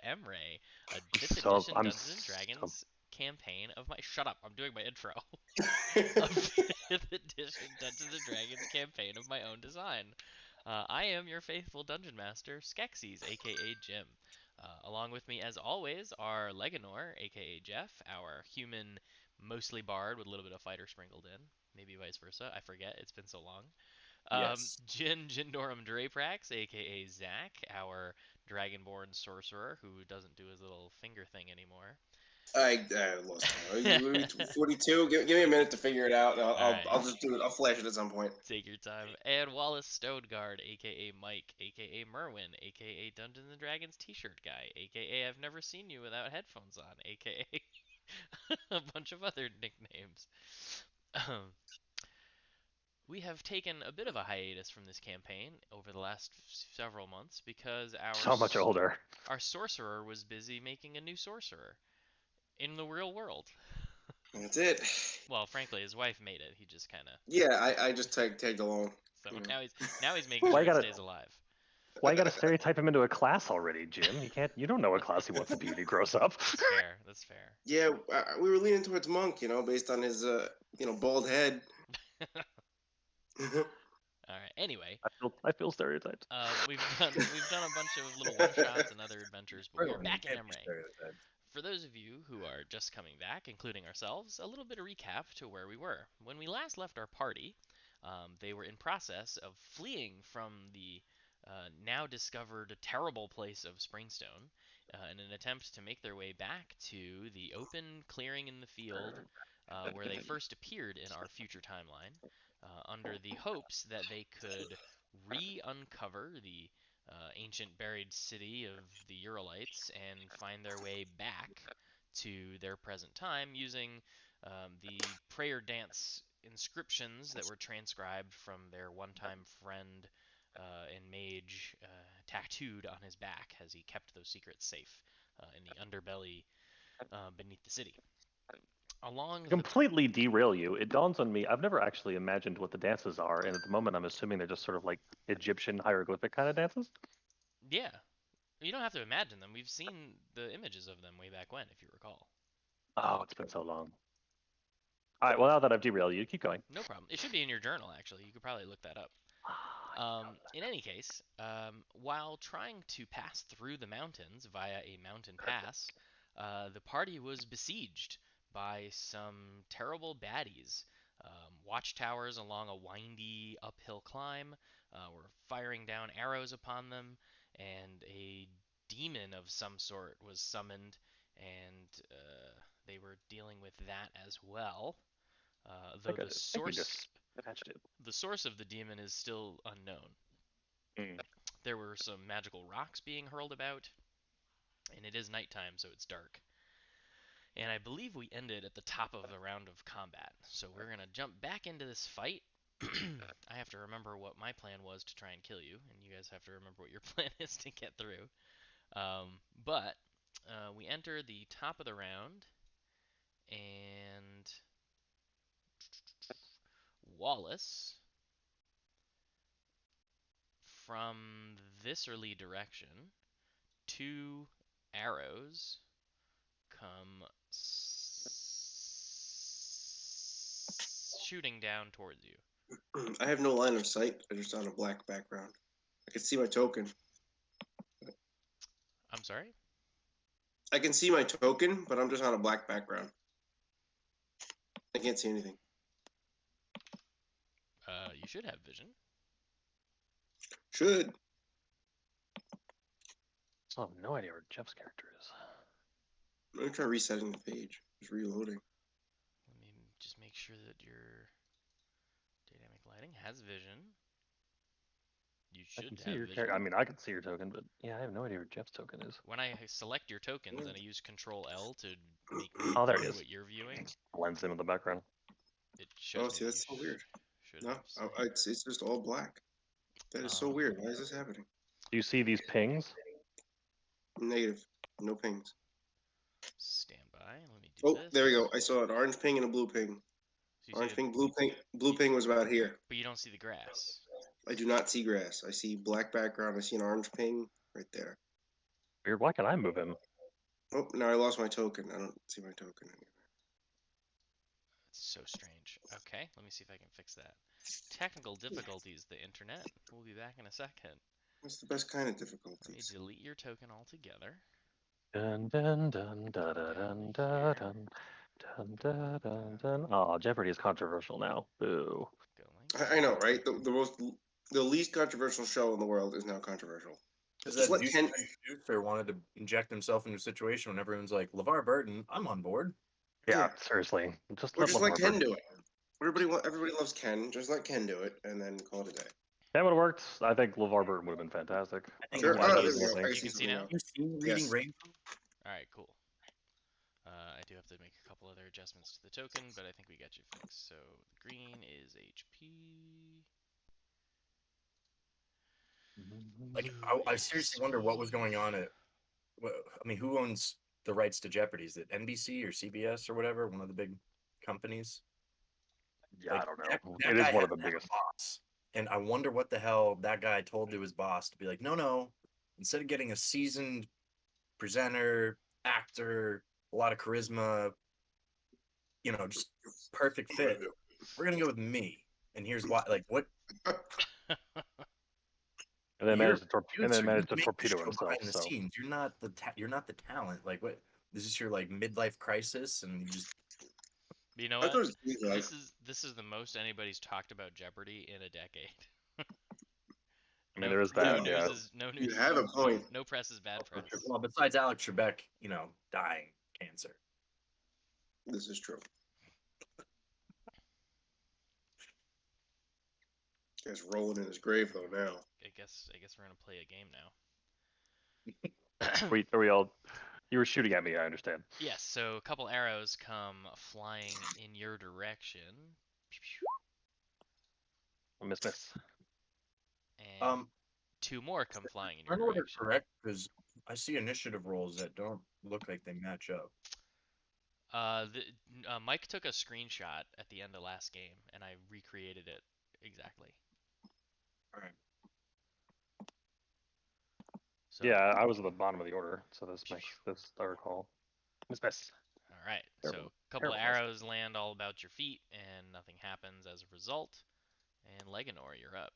Emrae, a 5th So edition I'm Dungeons and so Dragons campaign of my. Shut up! I'm doing my intro. A 5th edition Dungeons and Dragons campaign of my own design. I am your faithful dungeon master, Skeksis, aka Jim. Along with me, as always, are Leganor, aka Jeff, our human, mostly bard with a little bit of fighter sprinkled in. Maybe vice versa. I forget. It's been so long. Yes. Jindorum Draprax, aka Zach, our dragonborn sorcerer who doesn't do his little finger thing anymore. I lost count. What are we, 42? Give me a minute to figure it out. And All right, I'll just do it. I'll flash it at some point. take your time. And Wallace Stoneguard, aka Mike, aka Merwin, aka Dungeons and Dragons T-shirt guy, aka I've never seen you without headphones on, aka a bunch of other nicknames. We have taken a bit of a hiatus from this campaign over the last several months because so much older. our sorcerer was busy making a new sorcerer in the real world. That's it. Well, frankly, his wife made it. He just kind of Yeah, I just tagged along. so You know. now he's making Why sure you it gotta stays alive. why you gotta stereotype him into a class already, Jim? You don't know what class he wants to be when he grows up. That's fair. That's fair. Yeah, we were leaning towards Monk, based on his, bald head. All right. Anyway, I feel stereotyped. we've done a bunch of little one shots and other adventures, but we are back in Emrae. For those of you who are just coming back, including ourselves, a little bit of recap to where we were. When we last left our party, they were in process of fleeing from the now discovered terrible place of Springstone in an attempt to make their way back to the open clearing in the field where they first appeared in our future timeline, under the hopes that they could re-uncover the ancient buried city of the Uralites and find their way back to their present time using the prayer dance inscriptions that were transcribed from their one-time friend and mage tattooed on his back as he kept those secrets safe in the underbelly beneath the city. Along the Completely derail you. It dawns on me. I've never actually imagined what the dances are, and at the moment, I'm assuming they're just sort of like Egyptian hieroglyphic kind of dances. yeah, you don't have to imagine them. We've seen the images of them way back when, if you recall. Oh, it's been so long. All right. Well, now that I've derailed you, keep going. No problem. It should be in your journal, actually. You could probably look that up. In any case, while trying to pass through the mountains via a mountain pass, the party was besieged by some terrible baddies. Watchtowers along a windy uphill climb were firing down arrows upon them, and a demon of some sort was summoned, and they were dealing with that as well. Though I think we just patched it. the source of the demon is still unknown. Mm. There were some magical rocks being hurled about, and it is nighttime, so it's dark. And I believe we ended at the top of the round of combat. So we're going to jump back into this fight. I have to remember what my plan was to try and kill you, and you guys have to remember what your plan is to get through. But we enter the top of the round, and Wallace, from this early direction, 2 arrows come shooting down towards you. I have no line of sight. I just on a black background. I can see my token. I'm sorry? I can see my token, but I'm just on a black background. I can't see anything. You should have vision. Should. I have no idea where Jeff's character is. I'm gonna try resetting the page. Just reloading. Let me just make sure that your dynamic lighting has vision. You I can should see have your vision. character. I mean, I can see your token, but yeah, I have no idea where Jeff's token is. When I select your tokens and I use Control L to make me Oh, there it view is. what you're viewing, Blends in with the background. it shows Oh, me see, that that's so you weird. should No, have sight. it's just all black. That is so weird. Why is this happening? Do you see these pings? Negative. No pings. Stand by. Let me do Oh, this. there we go. I saw an orange ping and a blue ping. So you Orange see ping, blue ping. Blue ping was about here. but you don't see the grass. I do not see grass. I see black background. I see an orange ping right there. Weird. Why can't I move him? Oh, now I lost my token. I don't see my token anymore. It's so strange. Okay, let me see if I can fix that. Technical difficulties, the internet. We'll be back in a second. What's the best kind of Let me difficulties? delete your token altogether. Dun dun dun dun dun dun dun dun dun dun dun. Oh, Jeopardy is controversial now. Boo. Go like I know, right? The least controversial show in the world is now controversial. Because Just that let Ken. producer wanted to inject himself into a situation when everyone's like, LeVar Burton, I'm on board. Yeah, seriously. Just Or let just let LeVar Ken Burton. do it. Everybody loves Ken. Just let Ken do it, and then call it a day. That would have worked. I think LeVar Burton would have been fantastic. I think Sure. a Can lot Oh, of there those. we go. I you see can see something now? now. You seen Reading Yes. Rainbow? Alright, cool. I do have to make a couple other adjustments to the token, but I think we got you fixed. So the green is HP. Like, Blue I is seriously wonder what was going on speed. I mean, who owns the rights to Jeopardy? Is it NBC or CBS or whatever? One of the big companies? Yeah, Like, I don't know. that It is guy one has of the to have a biggest. boss. And I wonder what the hell that guy told to his boss to be like, no, instead of getting a seasoned presenter, actor, a lot of charisma, just perfect fit, we're going to go with me. And here's why. Like, what? And then You're a managed producer. You to make the torpedo show himself. behind the So scenes. You're not the talent. Like, what? Is this your like midlife crisis? And you just But you know I what? thought it was like This is the most anybody's talked about Jeopardy in a decade. I mean, there is that. Yeah. No you news is have a point. no press is bad press. well, besides Alex Trebek, dying cancer. This is true. Guy's rolling in his grave though now. I guess we're gonna play a game now. Are we all? You were shooting at me. I understand. Yes, so a couple arrows come flying in your direction. Miss. And two more come flying in your In order direction. correct, because I see initiative rolls that don't look like they match up. Mike took a screenshot at the end of last game, and I recreated it exactly. All right. So, Yeah, I was at the bottom of the order, so this I recall. Miss. all right. Terrible. So, a couple of Terrible. arrows land all about your feet, and nothing happens as a result. And Leganor, you're up.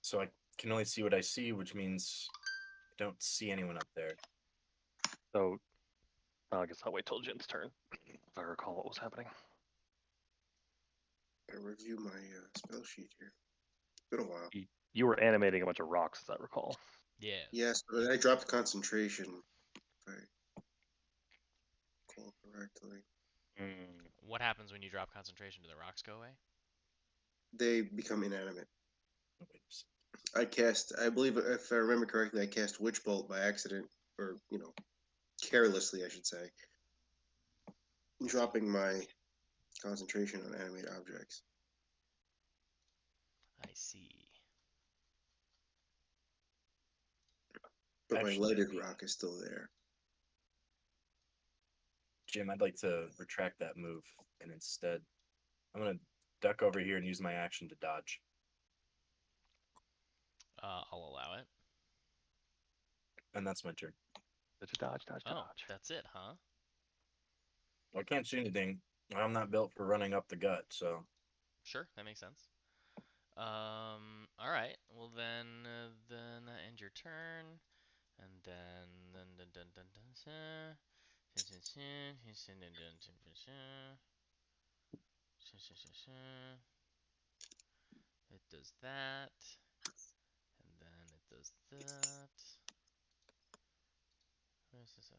So I can only see what I see, which means I don't see anyone up there. So I guess I'll wait till Jin's turn if I recall what was happening. I review my spell sheet here. It's been a while. You were animating a bunch of rocks, as I recall. Yes. Yes, but I dropped concentration. If I recall correctly. What happens when you drop concentration? Do the rocks go away? They become inanimate. I believe, if I remember correctly, I cast Witch Bolt by accident, or, carelessly, I should say. Dropping my concentration on animate objects. I see. But Actually, my lighted rock is still there. Jim, I'd like to retract that move, and instead, I'm going to duck over here and use my action to dodge. I'll allow it. And that's my turn. Did you dodge? Oh, that's it, huh? I can't see anything. I'm not built for running up the gut, so. Sure, that makes sense. All right. Well, then that ends your turn, and it does that, and then it does that. Where's this?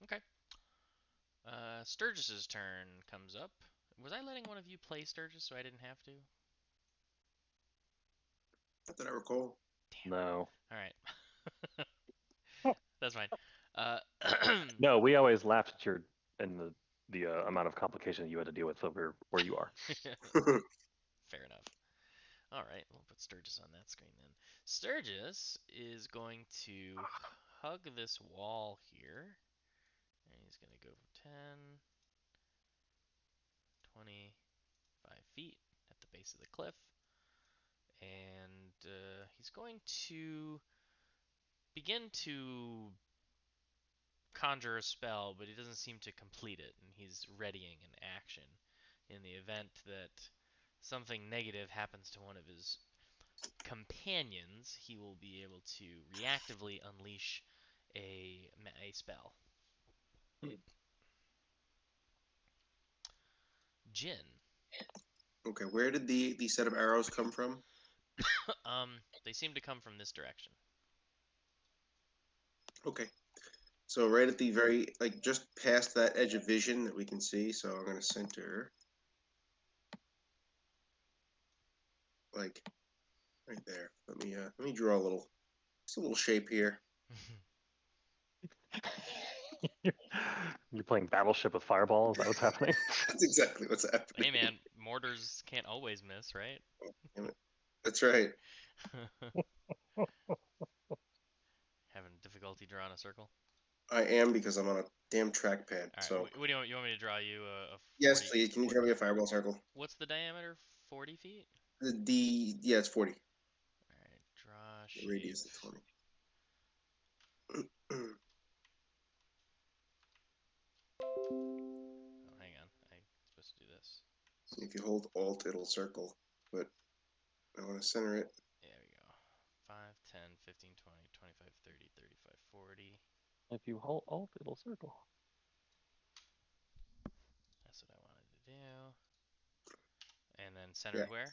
Okay. Sturgis's turn comes up. Was I letting one of you play Sturgis so I didn't have to? Not that I recall. Damn. No. All right. That's fine. Uh, No, we always laughed at your and the amount of complication you had to deal with over where you are. Fair enough. All right, we'll put Sturgis on that screen then. Sturgis is going to hug this wall here, and he's going to go 10, 25 feet at the base of the cliff, and he's going to begin to conjure a spell, but he doesn't seem to complete it, and he's readying an action in the event that something negative happens to one of his companions. He will be able to reactively unleash a spell. Jin. Okay, where did the set of arrows come from? They seem to come from this direction. Okay. So right at the very, like, just past that edge of vision that we can see. So I'm going to center, like, right there. Let me draw just a little shape here. You're playing Battleship with Fireball? Is that what's happening? That's exactly what's happening. Hey man, mortars can't always miss, right? Damn it. That's right. Having difficulty drawing a circle? I am, because I'm on a damn trackpad. Alright, So what do you want? You want me to draw you a 40? yes, please. Can you draw me a fireball circle? What's the diameter? 40 feet? Yeah, it's 40. Alright, draw The shape. radius is 20. Oh, hang on. I'm supposed to do this. If you hold Alt, it'll circle. But I want to center it. There we go. 5, 10, 15, 20, 25, 30, 35, 40. If you hold Alt, it'll circle. That's what I wanted to do. And then centered where?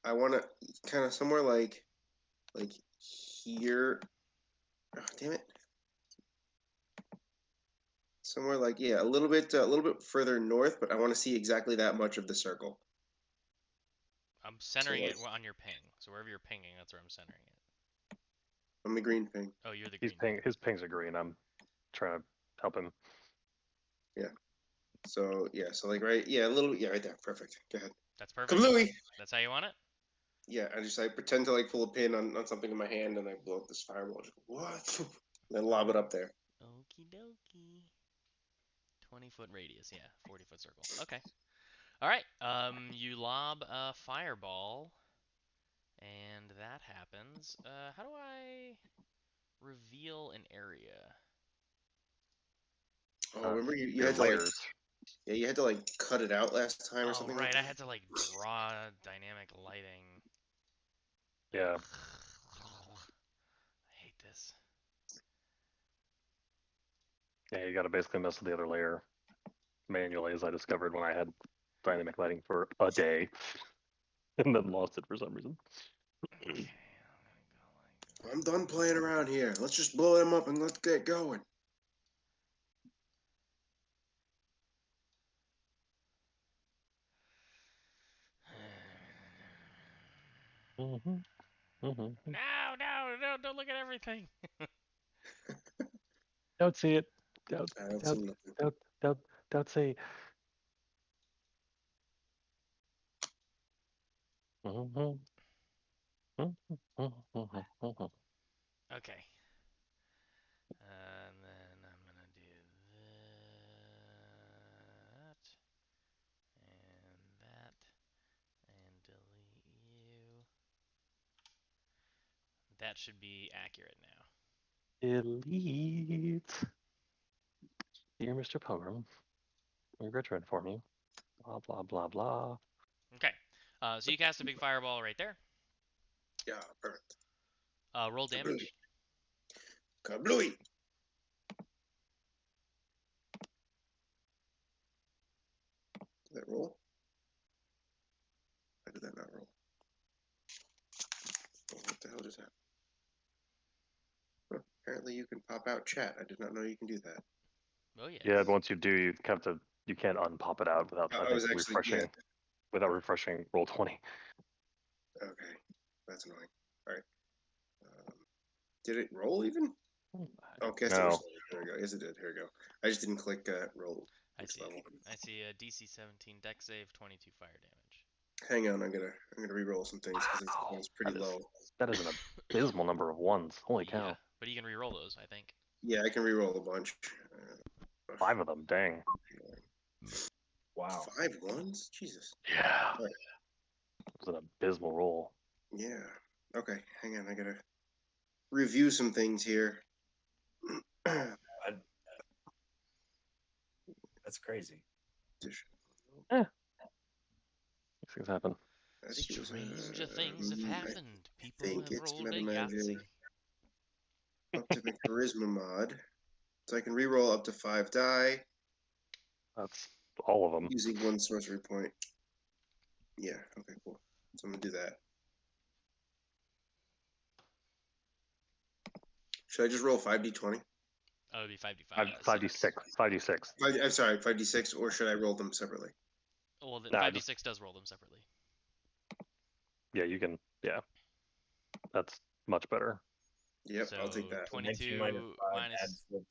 I want to kind of somewhere like here. Oh, damn it. Somewhere like, yeah, a little bit further north, but I want to see exactly that much of the circle. I'm centering like- it on your ping. So wherever you're pinging, that's where I'm centering it. I'm the green ping. Oh, you're the He's green. his pings are green. I'm trying to help him. So yeah, so like right, yeah, a little, yeah, right there. Perfect. Go ahead. That's perfect. Kablooey! That's how you want it? Yeah, I pretend to like pull a pin on something in my hand, and I blow up this fireball. Just go, what? And then lob it up there. Okie dokie. 20-foot radius, yeah, 40-foot circle. Okay. All right. You lob a fireball, and that happens. How do I reveal an area? Oh, remember you Your had to like, layers. yeah, you had to like cut it out last time or Oh, something. right. Like I that? had to like draw dynamic lighting. Yeah. I hate this. Yeah, you got to basically mess with the other layer manually, as I discovered when I had dynamic lighting for a day, and then lost it for some reason. Okay, I'm gonna go like I'm done playing around here. Let's just blow them up and let's get going. Mm-hmm. Mm-hmm. No, don't look at everything. Don't see it. Don't I don't see nothing. don't see. Mm-hmm. Mm-hmm. Okay. And then I'm gonna do that, and delete you. That should be accurate now. Delete. Dear Mr. Pilgrim, we regret to inform you. Blah blah blah blah. Okay. So you cast a big fireball right there. Yeah, perfect. Roll damage. Kablooey! Did that roll? How did that not roll? Oh, what the hell just happened? Huh, apparently you can pop out chat. I did not know you can do that. Oh yes. Yeah, but once you do, you can't unpop it out without I was actually, refreshing. yeah. Without refreshing roll 20. Okay, that's annoying. All right. Did it roll even? Oh, cast it. No. There we go. Yes, it did. Here we go. I just didn't click roll. I Which see level? it. I see a DC 17 deck save, 22 fire damage. Hang on, I'm gonna re-roll some things because this Wow, one's pretty low. That is an abysmal number of ones. Holy Yeah, cow. but you can re-roll those, I think. Yeah, I can re-roll a bunch. 5 of them, dang. Wow. 5 ones? Jesus. Yeah. Alright. It was an abysmal roll. Yeah. Okay, hang on. I gotta review some things here. That's crazy. These things happen. I think it was, Stranger things have happened. People think have it's rolled Meta a Magic. Yahtzee. Up to my charisma mod. So I can re-roll up to 5 die That's all of them. using 1 sorcery point. Yeah, okay, cool. So I'm gonna do that. Should I just roll 5d20? Oh, it'd be 5d5. 5d6. 5d6. I'm sorry, 5d6, or should I roll them separately? Well, the Nah, 5d6 does roll them separately. Yeah, you can. Yeah. That's much better. Yep, So I'll take that. 22 minus 5 minus add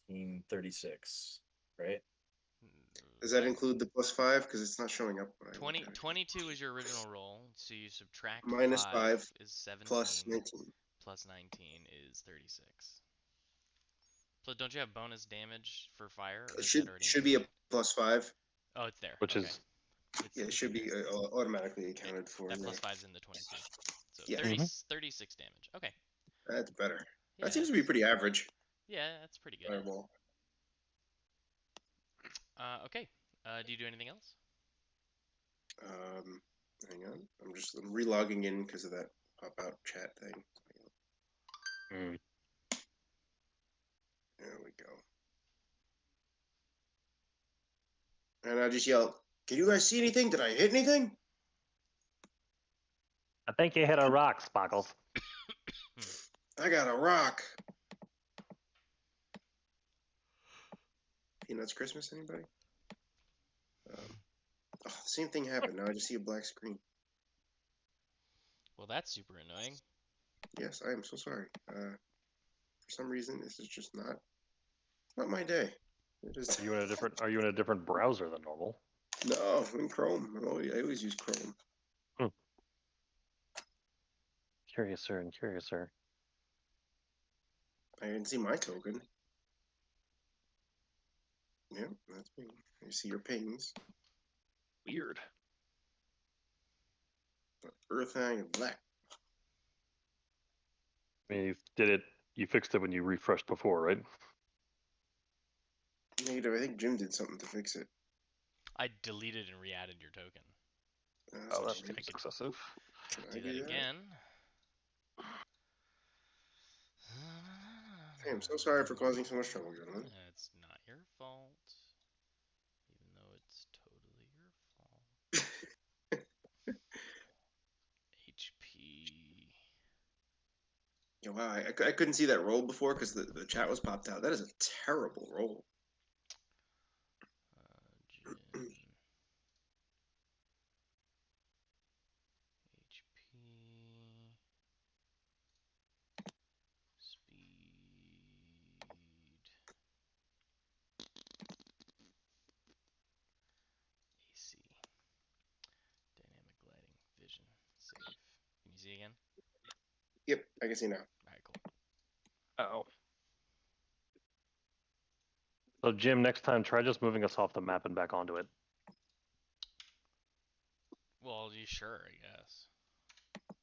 14, 36, right? Does that include the +5? Because it's not showing up. When I look 20, at it. 22 is your original roll, so you subtract Minus 5 5 is 17, plus 19. plus 19 is 36. So don't you have bonus damage for fire? Or It is that already should be a included? +5. Oh, it's there. Which Okay. is. Yeah, it It's should in be there. automatically accounted for. That in plus there. 5's in the 22. So Yeah. 30, Mhm. 36 damage. Okay. That's better. Yeah, That seems to be pretty average. Yeah, that's pretty good. Fireball. Okay. Do you do anything else? Hang on. I'm relogging in because of that pop out chat thing. Mm. There we go. And I just yelled, "Can you guys see anything? Did I hit anything?" I think you hit a rock, Sparkles. I got a rock. Peanuts Christmas, anybody? Oh, the same thing happened. Now I just see a black screen. Well, that's super annoying. Yes, I am so sorry. For some reason, this is just not my day. It is. Are you in a different browser than normal? No, I'm in Chrome. I always use Chrome. Curiouser and curiouser. I didn't see my token. Yeah, that's me. I see your pings. Weird. Earth and black. I mean, you fixed it when you refreshed before, right? Negative. I think Jim did something to fix it. I deleted and re-added your token. Oh, that Can seems excessive. I Do that again. Hey, I'm so sorry for causing so much trouble, gentlemen. It's not your fault. Even though it's totally your fault. HP. Yeah, wow, I couldn't see that roll before because the chat was popped out. That is a terrible roll. Jin. HP. Speed. AC. Dynamic gliding. Vision. Save. Can you see again? Yep, I can see now. Alright, cool. Oh. So, Jim, next time try just moving us off the map and back onto it. Well, you sure, I guess.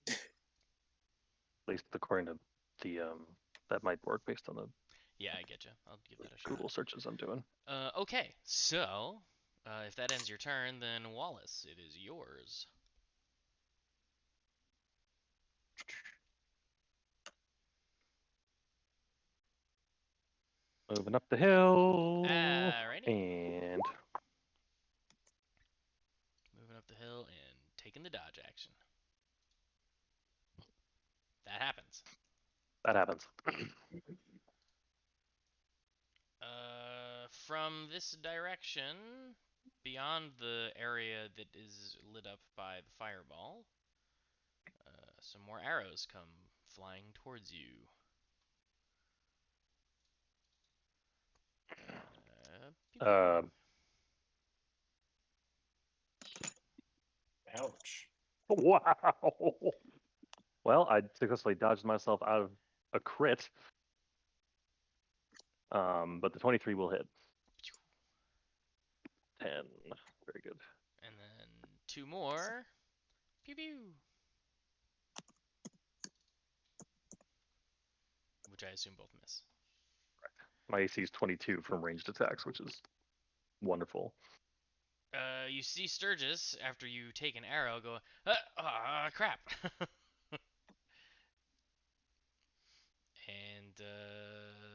At least according to the that might work based on the Yeah, I get you. I'll give that a shot. Google searches I'm doing. Okay, so if that ends your turn, then Wallace, it is yours. Moving up the hill. Alrighty. And Moving up the hill and taking the dodge action. That happens. that happens. From this direction, beyond the area that is lit up by the fireball, some more arrows come flying towards you. Pew Uh, pew. Ouch. wow. Well, I successfully dodged myself out of a crit. But the 23 will hit. 10. Very good. And then 2 more. Pew pew. Which I assume both miss. My AC is 22 from ranged attacks, which is wonderful. You see Sturgis, after you take an arrow, go, crap. And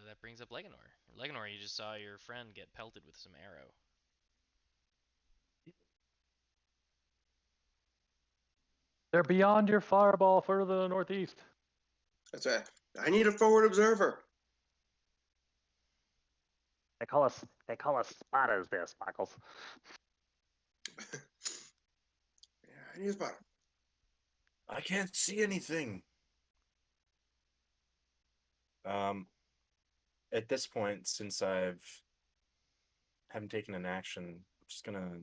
that brings up Leganor. Leganor, you just saw your friend get pelted with some arrow. They're beyond your fireball further to the northeast. That's right. I need a forward observer. They call us spotters there, Sparkles. Yeah, I need a spotter. I can't see anything. At this point, since haven't taken an action, I'm just gonna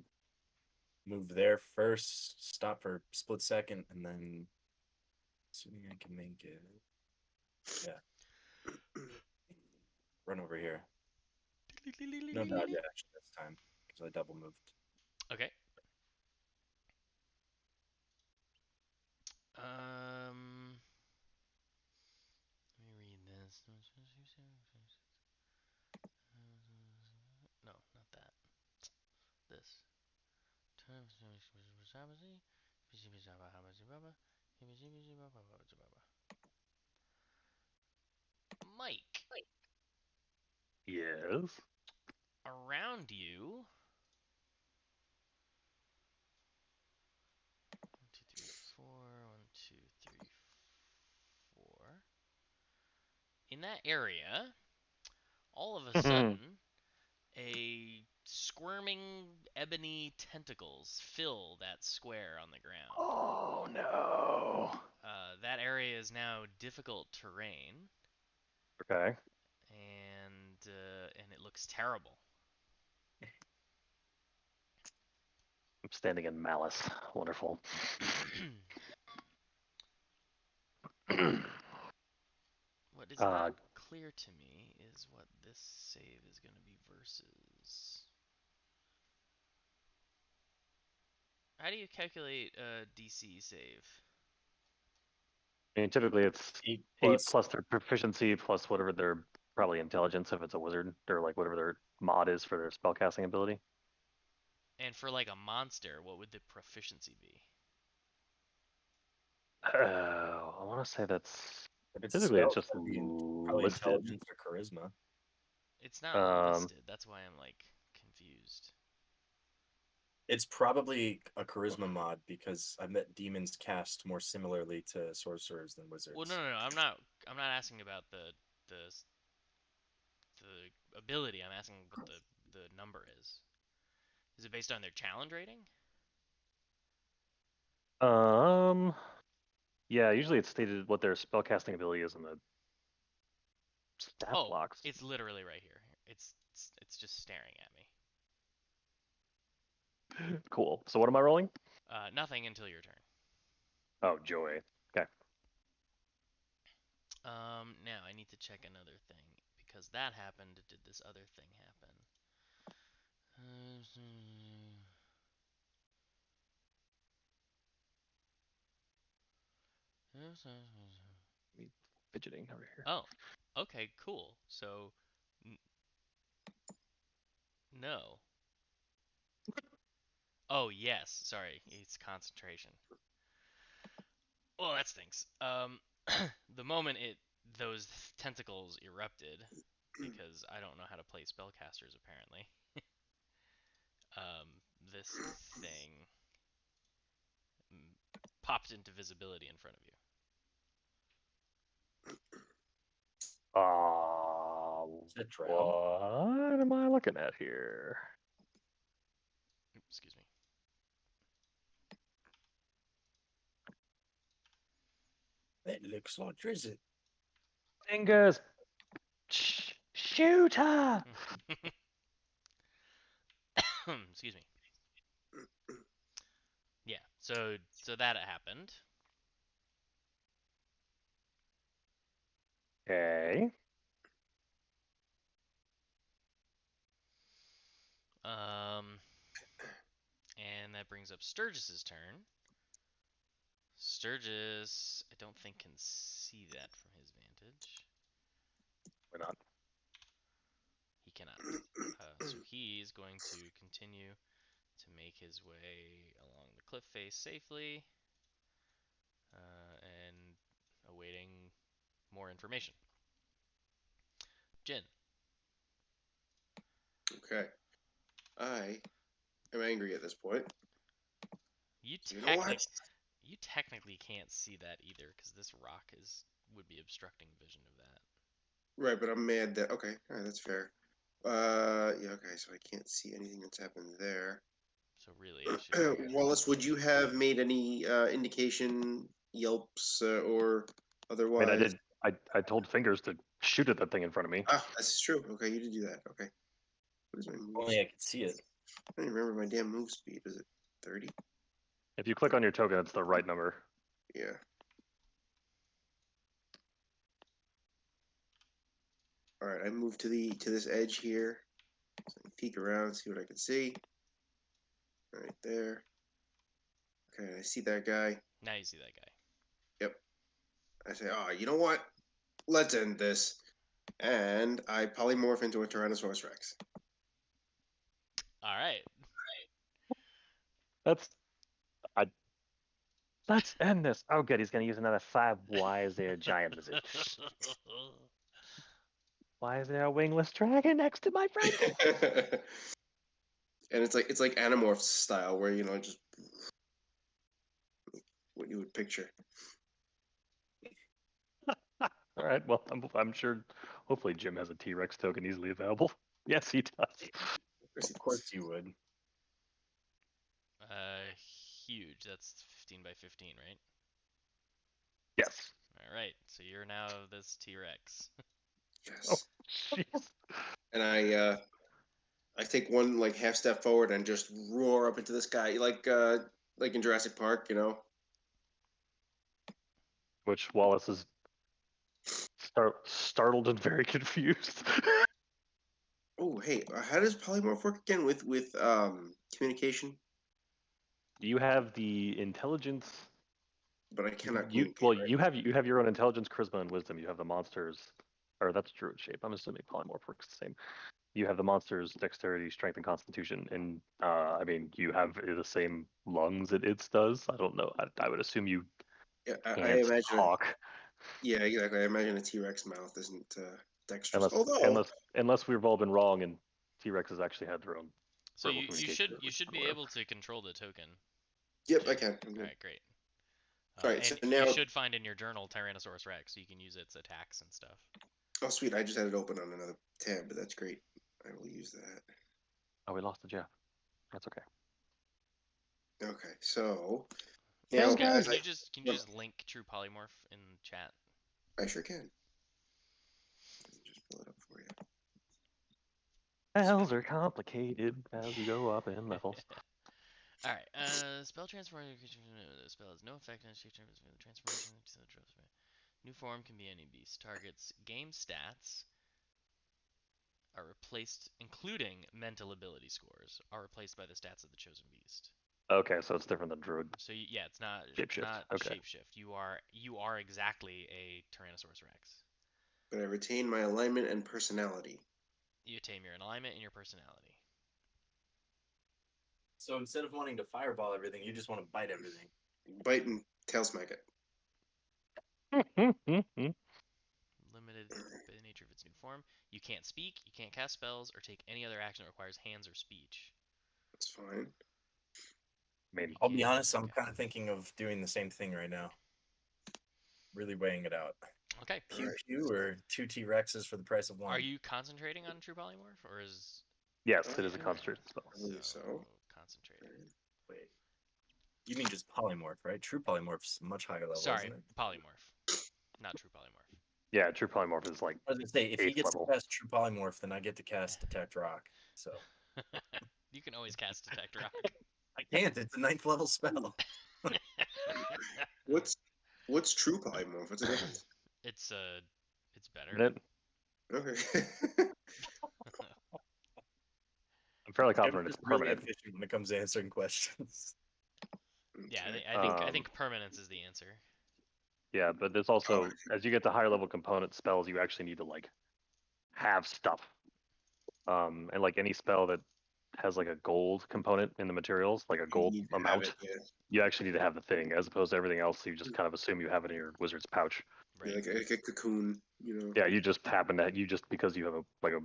move there first, stop for a split second, and then assuming I can make it. Yeah. Run over here. No dodge action this time, because I double moved. Okay. Let me read this. No, not that. This. Mike, Yes. around you. 1, 2, 3, 4. 1, 2, 3, 4. In that area, all of a sudden, a squirming ebony tentacles fill that square on the ground. Oh no. That area is now difficult terrain, Okay. and it looks terrible. I'm standing in malice. Wonderful. What is not clear to me is what this save is going to be versus. How do you calculate a DC save? I mean, typically it's 8 8 plus. plus their proficiency plus whatever their probably intelligence if it's a wizard or like whatever their mod is for their spellcasting ability. And for like a monster, what would the proficiency be? I want to say that's If it's a typically spell, it's it's just gonna be probably listed. intelligence or charisma. It's not listed. That's why I'm like confused. It's probably a charisma mod because I met demons cast more similarly to sorcerers than wizards. Well, no. I'm not asking about the ability. I'm asking what the number is. Is it based on their challenge rating? Yeah, usually it's stated what their spellcasting ability is in the stat blocks. It's literally right here. It's just staring at me. Cool. So what am I rolling? Nothing until your turn. Oh, joy. Okay. Now I need to check another thing because that happened. Did this other thing happen? Fidgeting over here. Oh, okay, cool. So, no. Oh, yes. Sorry, it's concentration. Well, that stinks. The moment those tentacles erupted, because I don't know how to play spellcasters apparently. This thing popped into visibility in front of you. What am I looking at here? Excuse me. It looks like Drizzt. Fingers. Shooter. Excuse me. Yeah. So that happened. Okay. And that brings up Sturgis's turn. Sturgis, I don't think can see that from his vantage. Why not? He cannot. So he's going to continue to make his way along the cliff face safely, and awaiting more information. Jin. Okay. I am angry at this point. You You know what? technically can't see that either because this rock would be obstructing vision of that. Right, but I'm mad that. Okay, all right, that's fair. Yeah, okay, so I can't see anything that's happened there. So really, I should. Wallace, would you have made any indication, yelps, or I otherwise? mean, I did. I told Fingers to shoot at that thing in front of me. Ah, this is true. Okay, you did do that. Okay. What is my move? Only I could see it. I don't even remember my damn move speed. Is it 30? If you click on your token, it's the right number. Yeah. All right, I move to this edge here. So I can peek around, see what I can see. Right there. Okay, I see that guy. Now you see that guy. Yep. I say, oh, you know what? Let's end this. And I polymorph into a Tyrannosaurus Rex. All right. Let's end this. Oh, good. He's gonna use another 5. Why is there a giant lizard? Why is there a wingless dragon next to my friend? And it's like Animorphs style, where just what you would picture. All right. Well, I'm sure. Hopefully, Jim has a T-Rex token easily available. Yes, he does. Of course you would. Huge. That's 15 by 15, right? Yes. All right. So you're now this T-Rex. Yes. Oh, jeez. And I take one like half step forward and just roar up into the sky, like in Jurassic Park, Which Wallace is startled and very confused. Oh, hey, how does polymorph work again with communication? You have the intelligence. But I cannot You communicate. well, Right? you have your own intelligence, charisma, and wisdom. You have the monsters, or that's druid shape. I'm assuming polymorph works the same. You have the monsters' dexterity, strength, and constitution, and I mean, you have the same lungs that it does. I don't know. I would assume you Yeah, I can't imagine. talk. Yeah, exactly. I imagine a T-Rex mouth isn't dexterous. Unless we've all been wrong and T-Rexes actually had their own So verbal you communication. should be able to control the token. Yep, I can. All right, great. All right, and so now you should find in your journal Tyrannosaurus Rex, so you can use its attacks and stuff. Oh, sweet! I just had it open on another tab, but that's great. I will use that. Oh, we lost the Jeff. That's okay. Okay, so Now, can you just link True Polymorph in chat? I sure can. Just pull it up for you. spells are complicated as we go up in levels. All right. Spell transformation. The spell has no effect on shape transformation. New form can be any beast. Targets game stats are replaced, including mental ability scores, are replaced by the stats of the chosen beast. Okay, so it's different than druid. So yeah, it's not Okay. shapeshift. You are exactly a Tyrannosaurus Rex. But I retain my alignment and personality. You attain your alignment and your personality. So instead of wanting to fireball everything, you just want to bite everything. Bite and tail smack it. Limited by the nature of its new form. You can't speak, you can't cast spells, or take any other action that requires hands or speech. That's fine. Maybe. I'll be honest, I'm kind of thinking of doing the same thing right now. Really weighing it out. Okay. Pew or 2 T-Rexes for the price of 1. Are you concentrating on True Polymorph, or is... Yes, it is a concentration spell. I believe so. Concentrating. Wait. You mean just polymorph, right? True polymorph's much higher level, Sorry, isn't it? polymorph. Not true polymorph. Yeah, true polymorph is like. I was gonna say, if he gets level. to cast true polymorph, then I get to cast detect rock. So You can always cast Detect Rock. I can't. It's a 9th level spell. What's true polymorph? What's the difference? It's better. Then Okay. I'm fairly I'm confident it's just really permanent. efficient when it comes to answering questions. Yeah, Okay. I think permanence is the answer. Yeah, but there's also as you get to higher level component spells, you actually need to like have stuff. And like any spell that has like a gold component in the materials, like a gold You need to have amount, it, yeah. you actually need to have the thing, as opposed to everything else. You just kind of assume you have it in your wizard's pouch. Yeah, Right. like a cocoon, you know, Yeah, you just happen to you just because you have a like a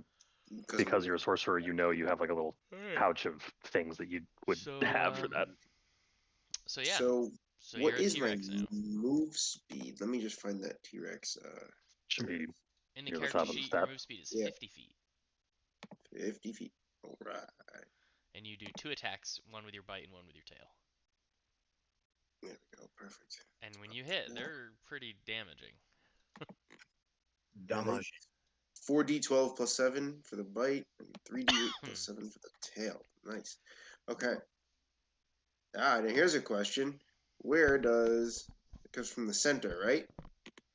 because you're a sorcerer, you know you have like a little pouch of things that you would So have for that. so yeah. So So what you're a is my T-Rex now. move speed? Let me just find that T-Rex. Should be In the near the character top of the sheet, your stat. move speed is Yeah. 50 feet, 50 feet. All right. and you do 2 attacks, one with your bite and one with your tail. There we go. Perfect. And when you hit, they're pretty damaging. Damage. 4d12 plus 7 for the bite, and 3d8 plus 7 for the tail. Nice. Okay. And here's a question. Where does it goes from the center, right?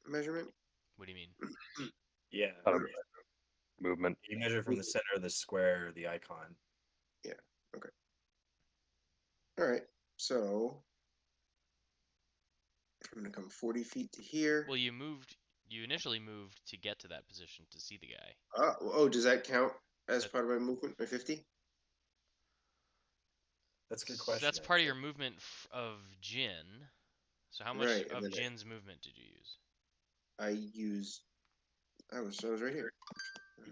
Measurement? What do you mean? Yeah. Movement. You measure from the center of the square, the icon. Yeah. Okay. All right. So I'm gonna come 40 feet to here. Well, you initially moved to get to that position to see the guy. Oh, does that count as That- part of my movement? My 50? That's a good question. That's part of your movement of Jin. So how much Right, and of then Jin's movement did you use? I used. I was right here.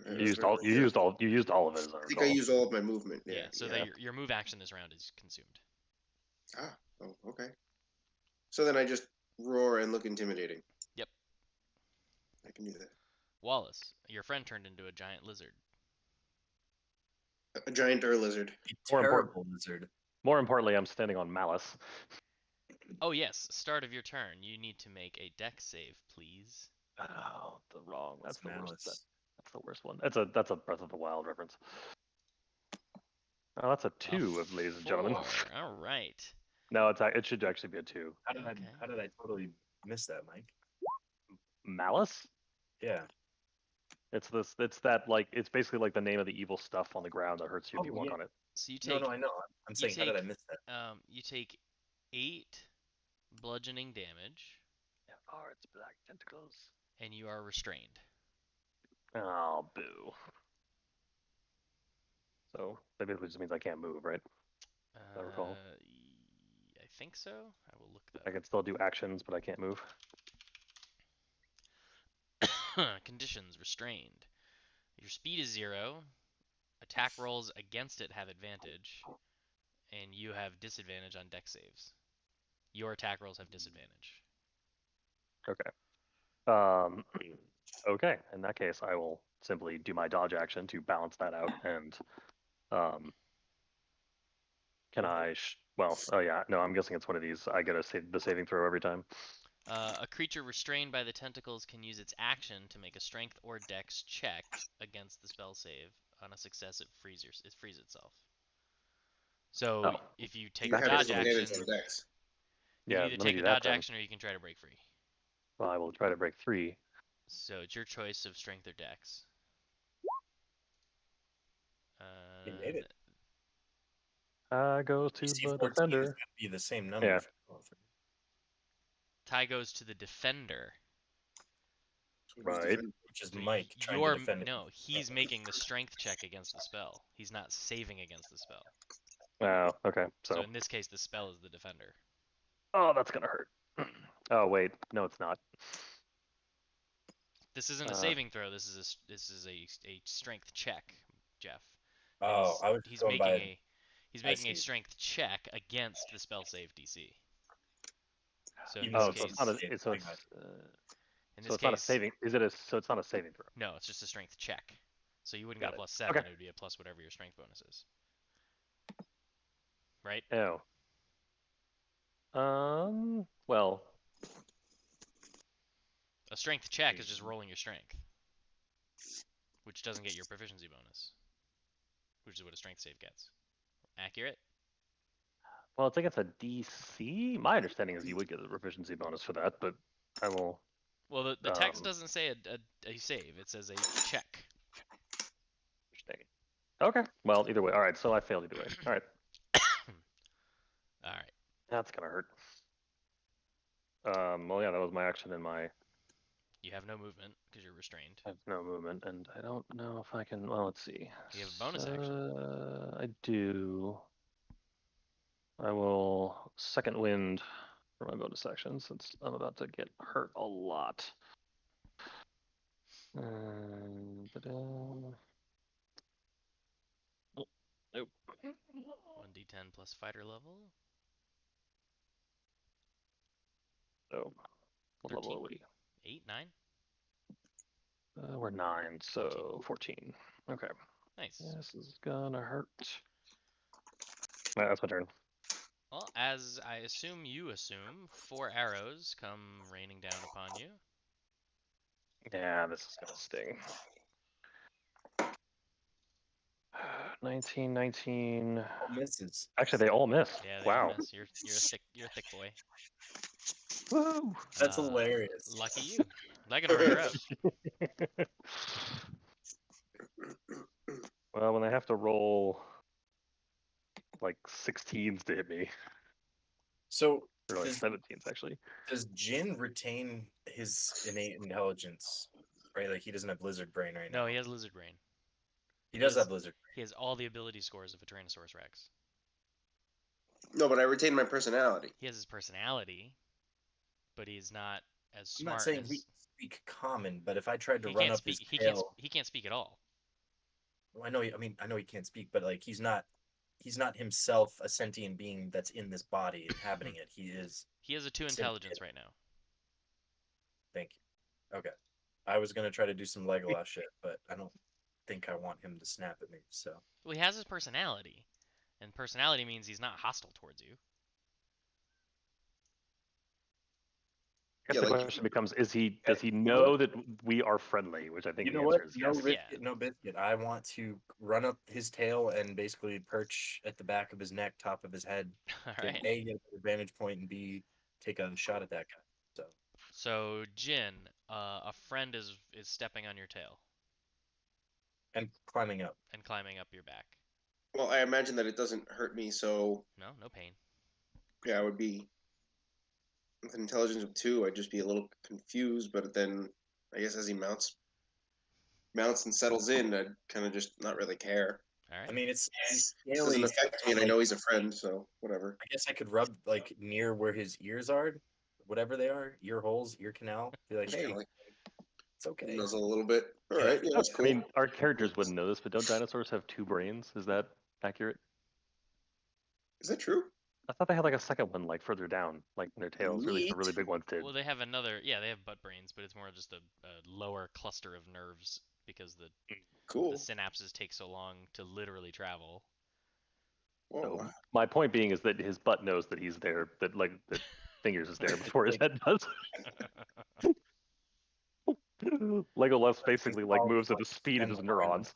I You was used right all. You here. used all. You used all of it, as I I think I recall. used all of my movement. Yeah, Yeah. so yeah. that your move action this round is consumed. Ah. Oh, okay. So then I just roar and look intimidating. Yep. I can do that. Wallace, your friend turned into a giant lizard. A giant lizard. A More terrible lizard. More importantly, I'm standing on Malice. Oh yes, start of your turn. You need to make a dex save, please. Oh, the wrong. That's the worst. Malice. That's the worst one. That's a Breath of the Wild reference. Oh, that's a 2, ladies and gentlemen. 4. All right. No, it should actually be a 2. Okay. How did I totally miss that, Mike? Malice? Yeah. It's this. It's that like. It's basically like the name of the evil stuff on the ground that hurts you if you Oh, walk yeah. on it. So you No, take I know. I'm saying, how did I miss that? you take 8 bludgeoning damage, Oh, it's black tentacles. and you are restrained. Oh, boo. So that basically just means I can't move, right? I recall. I think so. I will look that I can still do actions, but I can't move. up. Conditions: restrained. Your speed is 0. Attack rolls against it have advantage, and you have disadvantage on dex saves. Your attack rolls have disadvantage. Okay. Okay. In that case, I will simply do my dodge action to balance that out, and can I? Well, oh yeah, no, I'm guessing it's one of these. I get the saving throw every time. A creature restrained by the tentacles can use its action to make a strength or dex check against the spell save. On a success, it frees itself. So Oh. if you take You the have dodge action, disadvantage on dex. you Yeah, can either let me take do a that dodge then. action or you can try to break free. Well, I will try to break 3. So it's your choice of strength or dex. You made it. Goes to DC the 14 is defender. going to be the same number. Yeah. For both. Tie goes to the defender. Right. Which is So Mike trying to defend it. No, he's making the strength check against the spell. He's not saving against the spell. Oh, okay. So So, in this case, the spell is the defender. oh, that's gonna hurt. Oh wait, no, it's not. This isn't a saving throw. This is a strength check, Jeff. And Oh, I was he's going making by. he's I making a see. strength check against the spell save DC. So in Even this Oh, so case, it's not a. Yeah, It's, so I it's, got in so this it's not a case, saving. Is it a? So it's not a saving throw. no, it's just a strength check. So you wouldn't Got get a it. +7. Okay. It would be a plus whatever your strength bonus is. Right? Oh. Well. A strength check is just rolling your strength, which doesn't get your proficiency bonus, which is what a strength save gets. Accurate. Well, I think it's a DC. My understanding is you would get a proficiency bonus for that, but I will. Well, the text doesn't say a save. It says a check. Interesting. Okay. Well, either way. All right. So I failed either way. All right. All right. That's gonna hurt. Well, yeah, that was my action and my. You have no movement because you're restrained. I have no movement, and I don't know if I can. Well, let's see. You have a bonus action. I do. I will second wind for my bonus action since I'm about to get hurt a lot. Ta-da. Oh, nope. 1d10 plus fighter level. So, what level 13? are we? 8, 9? We're 9, so 14. Okay. Nice. This is gonna hurt. That's my turn. Well, as I assume you assume, 4 arrows come raining down upon you. Yeah, this is gonna sting. 19, 19. Misses. Actually, they all miss. Yeah, they Wow. all miss. You're a thick boy. Woo! That's hilarious. Lucky you. That could have hurt your out. Well, when I have to roll like 16s to hit me, So or like does 17s actually. does Jin retain his innate intelligence? Right, like he doesn't have lizard brain right now. No, he has lizard brain. He does have lizard brain. He has all the ability scores of a Tyrannosaurus Rex. No, but I retain my personality. He has his personality, but he's not as I'm smart not saying as. he can speak common, but if I tried to He run can't up speak. his tail, He can't speak at all. well, I know he can't speak, but like he's not himself a sentient being that's in this body inhabiting it. He is. He has a 2 intelligence right now. Thank you. Okay. I was gonna try to do some Legolas shit, but I don't think I want him to snap at me. So Well, he has his personality, and personality means he's not hostile towards you. I guess Yeah, the like question becomes: does he know that we are friendly? Which I think you the know what? answer is No yes. biscuit, no biscuit. I want to run up his tail and basically perch at the back of his neck, top of his head. All Get right. A, get an advantage point, and B, take a shot at that guy. So Jin, a friend is stepping on your tail And climbing up. and climbing up your back. well, I imagine that it doesn't hurt me, so No pain. yeah, I would be with an intelligence of 2. I'd just be a little confused, but then I guess as he mounts and settles in, I'd kind of just not really care. All right. I mean, he's It doesn't scaly. affect me, and I know he's a friend, so whatever. I guess I could rub like near where his ears are, whatever they are, ear holes, ear canal. Be like, Just hey, kind of like it's okay. nuzzle a little bit. All Yeah. right, yeah, that's I cool. mean, our characters wouldn't know this, but don't dinosaurs have 2 brains? Is that accurate? Is that true? I thought they had like a second one, like further down, like in their tails, or at least the Neat. really big ones did. Well, they have another. Yeah, they have butt brains, but it's more just a lower cluster of nerves because the Cool. synapses take so long to literally travel. Whoa. So my point being is that his butt knows that he's there, that like that fingers is there before his head does. Legolas basically like moves at the speed of his neurons.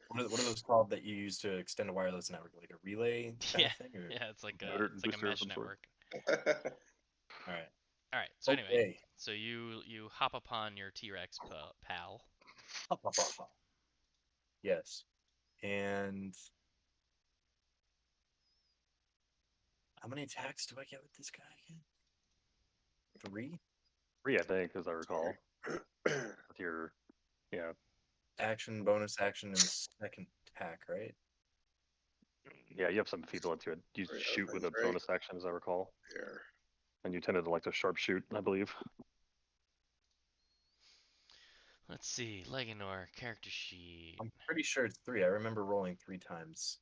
What are those called that you use to extend a wireless network, like a relay kind Yeah, of thing? Or... yeah, it's like Motor a booster of mesh some sort. network. All right. All right. So anyway, Okay. so you hop upon your T-Rex pal. Yes. And how many attacks do I get with this guy again? 3? 3, I think, as I recall. With your, yeah. Action, bonus action, and second attack, right? Yeah, you have some feeble into it. You Right, shoot with a right. bonus action, as I recall. Here. And you tended to like to sharpshoot, I believe. Let's see, Legonor character sheet. I'm pretty sure it's 3. I remember rolling 3 times.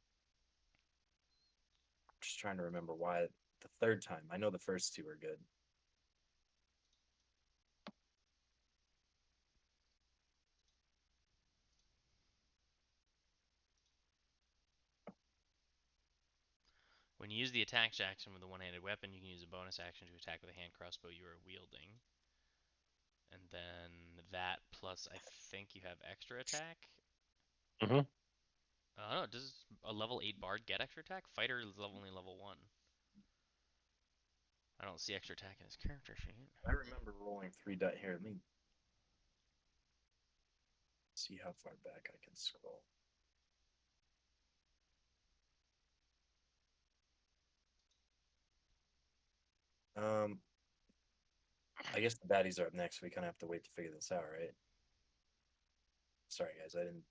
I'm just trying to remember why the third time. I know the first 2 are good. When you use the attack action with a one-handed weapon, you can use a bonus action to attack with a hand crossbow you are wielding. And then that plus, I think you have extra attack. Mm-hmm. I don't know. Does a level 8 bard get extra attack? Fighter is only level 1. I don't see extra attack in his character sheet. I remember rolling 3 die here. Let me see how far back I can scroll. I guess the baddies are up next. We kind of have to wait to figure this out, right? Sorry, guys. I didn't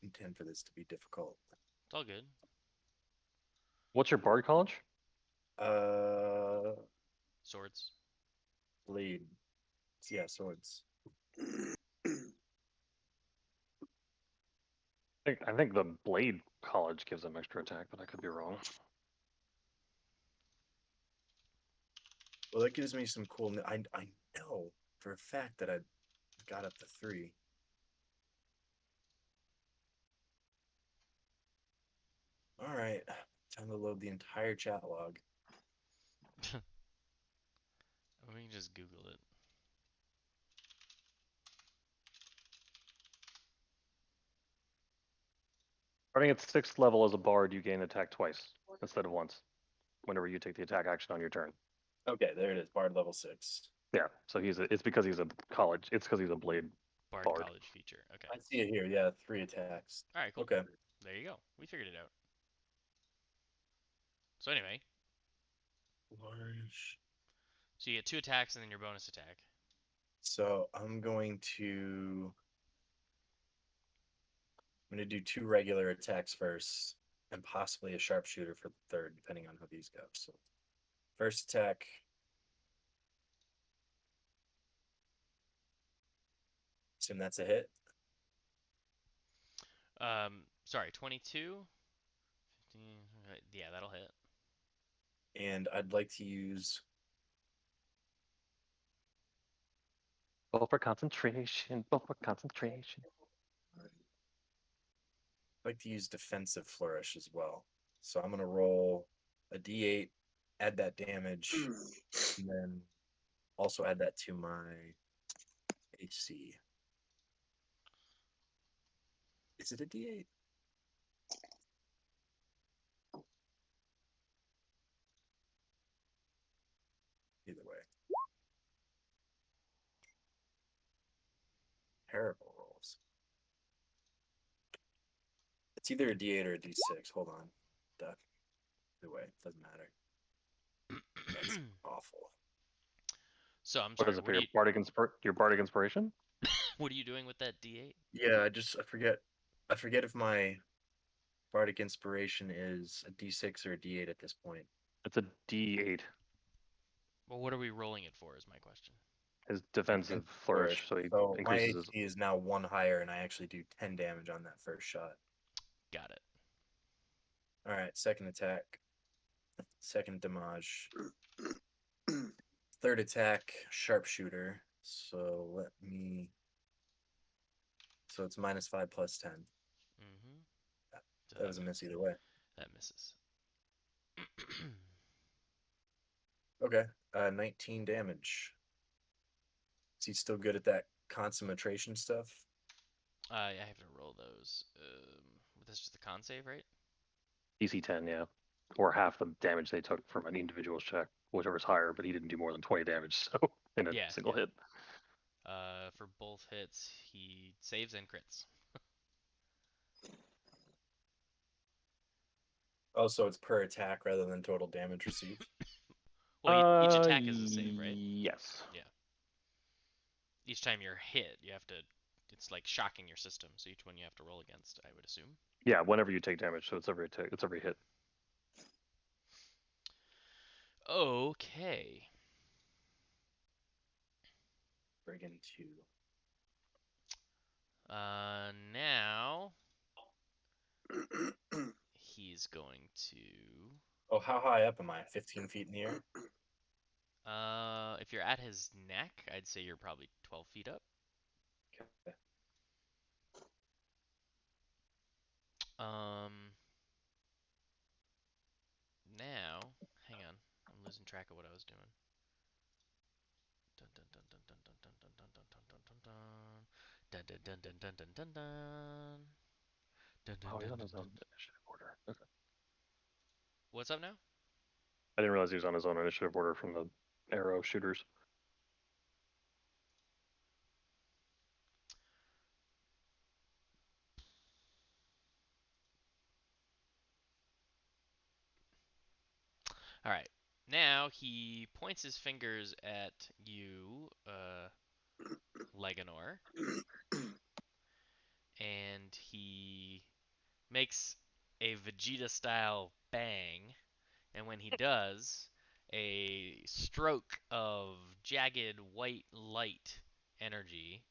intend for this to be difficult. It's all good. What's your bard college? Swords. Blade. Yeah, swords. I think the blade college gives them extra attack, but I could be wrong. Well, that gives me some cool. I know for a fact that I got up to 3. All right, time to load the entire chat log. We can just Google it. Starting at 6th level as a bard, you gain attack twice instead of once, whenever you take the attack action on your turn. Okay, there it is. Bard level 6. Yeah, so it's because he's a college. It's because he's a blade Bard bard. college feature. Okay. I see it here. Yeah, 3 attacks. All right, cool. Okay. There you go. We figured it out. So anyway, Large. so you get 2 attacks and then your bonus attack. So I'm going to do 2 regular attacks first, and possibly a sharpshooter for the third, depending on how these go. So first attack. Assume that's a hit. Sorry, 22. 15. Yeah, that'll hit. And I'd like to use. Both for concentration. Both for concentration. I'd like to use defensive flourish as well. So I'm gonna roll a d8, add that damage, and then also add that to my AC. Is it a d8? Either way. Terrible rolls. It's either a d8 or a d6. Hold on. Duh. Either way, it doesn't matter. That's awful. So I'm What sorry. is it for your bardic inspiration? What are you doing with that D8? Yeah, I forget. I forget if my bardic inspiration is a d6 or a d8 at this point. It's a D8. Well, what are we rolling it for? Is my question. His defensive flourish, so he my increases AC his. is now 1 higher, and I actually do 10 damage on that first shot. Got it. All right, second attack, second damage, third attack, sharpshooter. So it's -5 plus 10. Mm-hmm. So That was a miss either way. That misses. Okay, 19 damage. Is he still good at that concentration stuff? I have to roll those. That's just the con save, right? DC 10, yeah. Or half the damage they took from an individual check, whichever's higher, but he didn't do more than 20 damage, so in a single hit. For both hits, he saves and crits. Oh, so it's per attack rather than total damage received? Well, each attack is a save, right? Yes. Yeah. Each time you're hit, you have to. It's like shocking your system, so each one you have to roll against, I would assume. Yeah, whenever you take damage, so it's every hit. Okay. Friggin' 2. Now he's going to. Oh, how high up am I? 15 feet in the air? If you're at his neck, I'd say you're probably 12 feet up. Okay. Now, hang on. I'm losing track of what I was doing. Dun dun dun dun dun dun dun dun dun dun dun dun dun dun dun dun dun dun dun dun. Dun, dun, Oh, he's dun, on dun, his dun. own initiative order. Okay. What's up now? I didn't realize he was on his own initiative order from the arrow shooters. All right. Now he points his fingers at you, Leganor, and he makes a Vegeta style bang, and when he does, a stroke of jagged white light energy,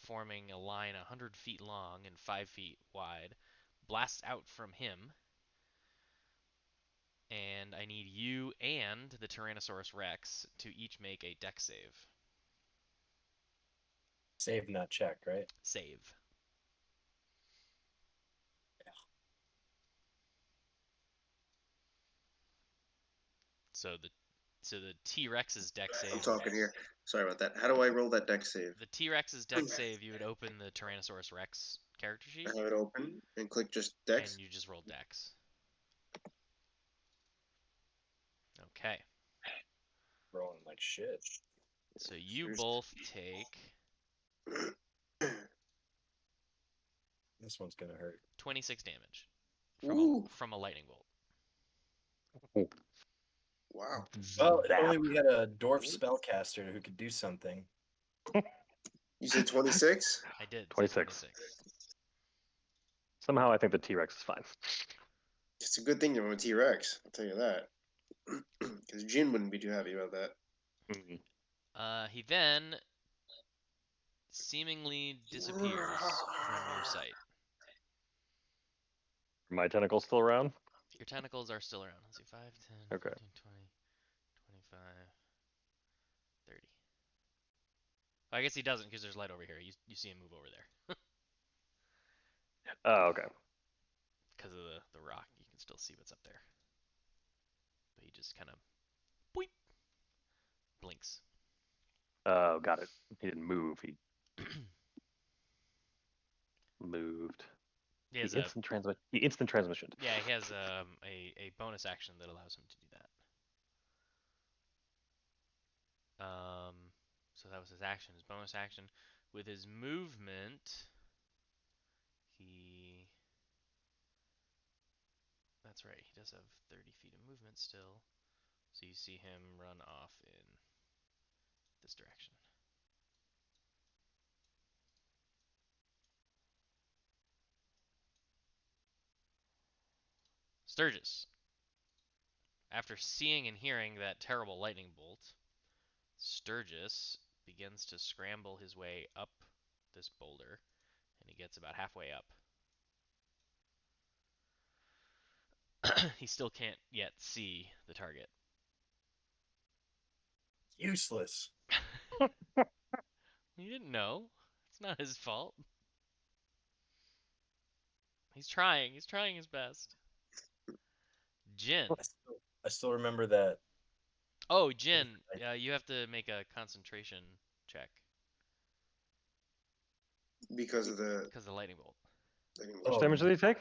forming a line 100 feet long and 5 feet wide, blasts out from him. And I need you and the Tyrannosaurus Rex to each make a dex save. Save, not check, right? Save. So the T-Rex's dex I'm save. talking here. Sorry about that. How do I roll that deck save? The T-Rex's dex save, you would open the Tyrannosaurus Rex character sheet, I have it open and click just and dex. you just roll dex. Okay. Rolling like shit. So you both take This one's gonna hurt. 26 damage Ooh, from a lightning bolt. Oh. wow. Well, if only we had a dwarf spellcaster who could do something. You said 26? I did say 26. 26. Somehow I think the T-Rex is fine. It's a good thing you're a T-Rex. I'll tell you that. Because Jin wouldn't be too happy about that. He then seemingly disappears from your sight. Are my tentacles still around? Your tentacles are still around. Let's see, 5, 10, Okay. 15, 20, 25, 30. I guess he doesn't because there's light over here. You see him move over there. Oh, okay. Because of the rock, you can still see what's up there. But he just kind of boop, blinks. Oh, got it. He didn't move. He moved. He has He instant transmission. yeah, he has a bonus action that allows him to do that. So that was his action. His bonus action. With his movement, he. That's right. He does have 30 feet of movement still. So you see him run off in this direction. Sturgis. After seeing and hearing that terrible lightning bolt, Sturgis begins to scramble his way up this boulder, and he gets about halfway up. He still can't yet see the target. Useless. He didn't know. It's not his fault. He's trying. He's trying his best. Jin. I still remember that. Oh, Jin. You have to make a concentration check Because of the because of the lightning bolt. How much Oh, damage did he take?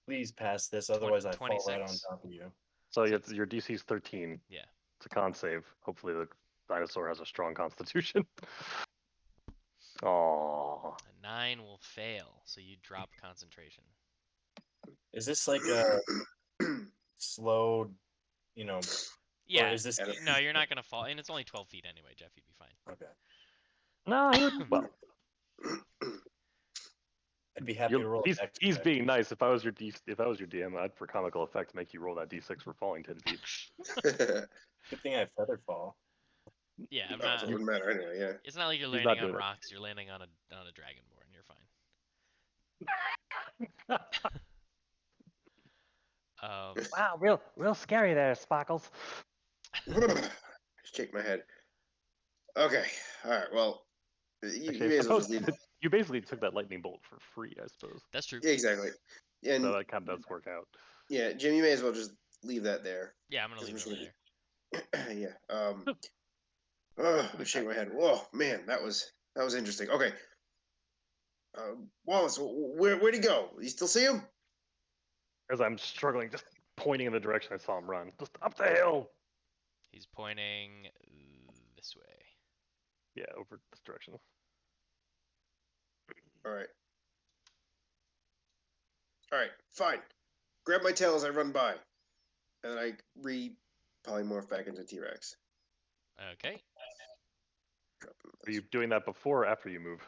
please pass this, otherwise I fall right on 26. top of you. So your DC is 13. Yeah. It's a con save. Hopefully the dinosaur has a strong constitution. Oh. A 9 will fail, so you drop concentration. Is this like a slow, Yeah. Or is this... No, you're not gonna fall, and it's only 12 feet anyway, Jeff. You'd be fine. Okay. No, he would. Well, I'd be happy to roll. he's being nice. If I was your DM, I'd for comical effect make you roll that D6 for falling 10 feet. Good thing I have feather fall. Yeah, I'm So not. it wouldn't matter anyway, yeah. It's not like you're He's landing not on doing it. rocks. You're landing on a dragonborn. You're fine. Wow, real scary there, Sparkles. Shake my head. Okay, alright, well, you Actually, may as well just leave. you basically took that lightning bolt for free, I suppose. That's true. Yeah, exactly. And So that kind of does work out. yeah, Jim, you may as well just leave that there. Yeah, I'm gonna leave it over there. Yeah. I shake my head. Whoa, man, that was interesting. Okay. Wallace, where'd he go? You still see him? As I'm struggling, just pointing in the direction I saw him run. Just up the hill. He's pointing this way. Yeah, over this direction. All right. All right, fine. Grab my tail as I run by, and then I polymorph back into T-Rex. Okay. Are you doing that before or after you move?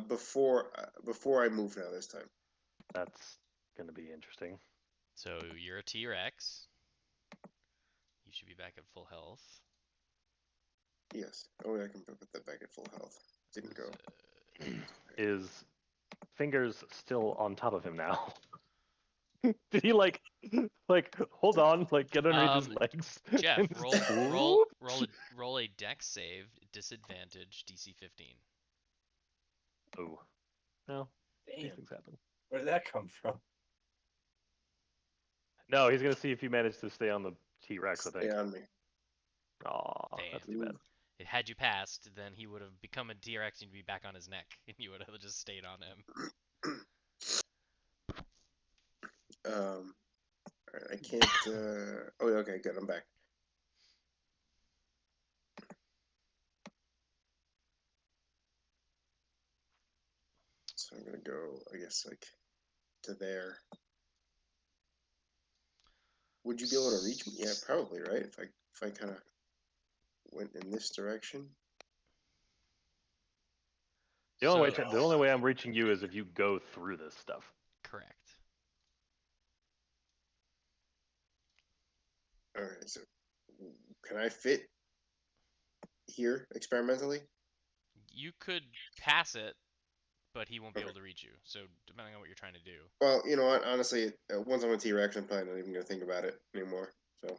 Before I move now this time. That's gonna be interesting. So you're a T-Rex. You should be back at full health. Yes. Oh, yeah, I can put that back at full health. Didn't go. Is Fingers still on top of him now? Did he like hold on, like get underneath his legs? Jeff, and just- roll a dex save, disadvantage, DC 15. Oh, no, these Damn. things happen. Where did that come from? No, he's gonna see if you manage to stay on the T-Rex. I think. Stay on me. Aw, that's too Damn. bad. Had you passed, then he would have become a T-Rex and you'd be back on his neck, and you would have just stayed on him. Alright, I can't. Oh, okay, good. I'm back. So I'm gonna go, I guess, like to there. Would you be able to reach me? Yeah, probably, right? If I kind of went in this direction. The only way I'm reaching you is if you go through this stuff. Correct. All right, so can I fit here experimentally? You could pass it, but he won't be able to reach you. So depending on what you're trying to do. Well, you know what? Honestly, once I'm a T-Rex, I'm probably not even gonna think about it anymore. So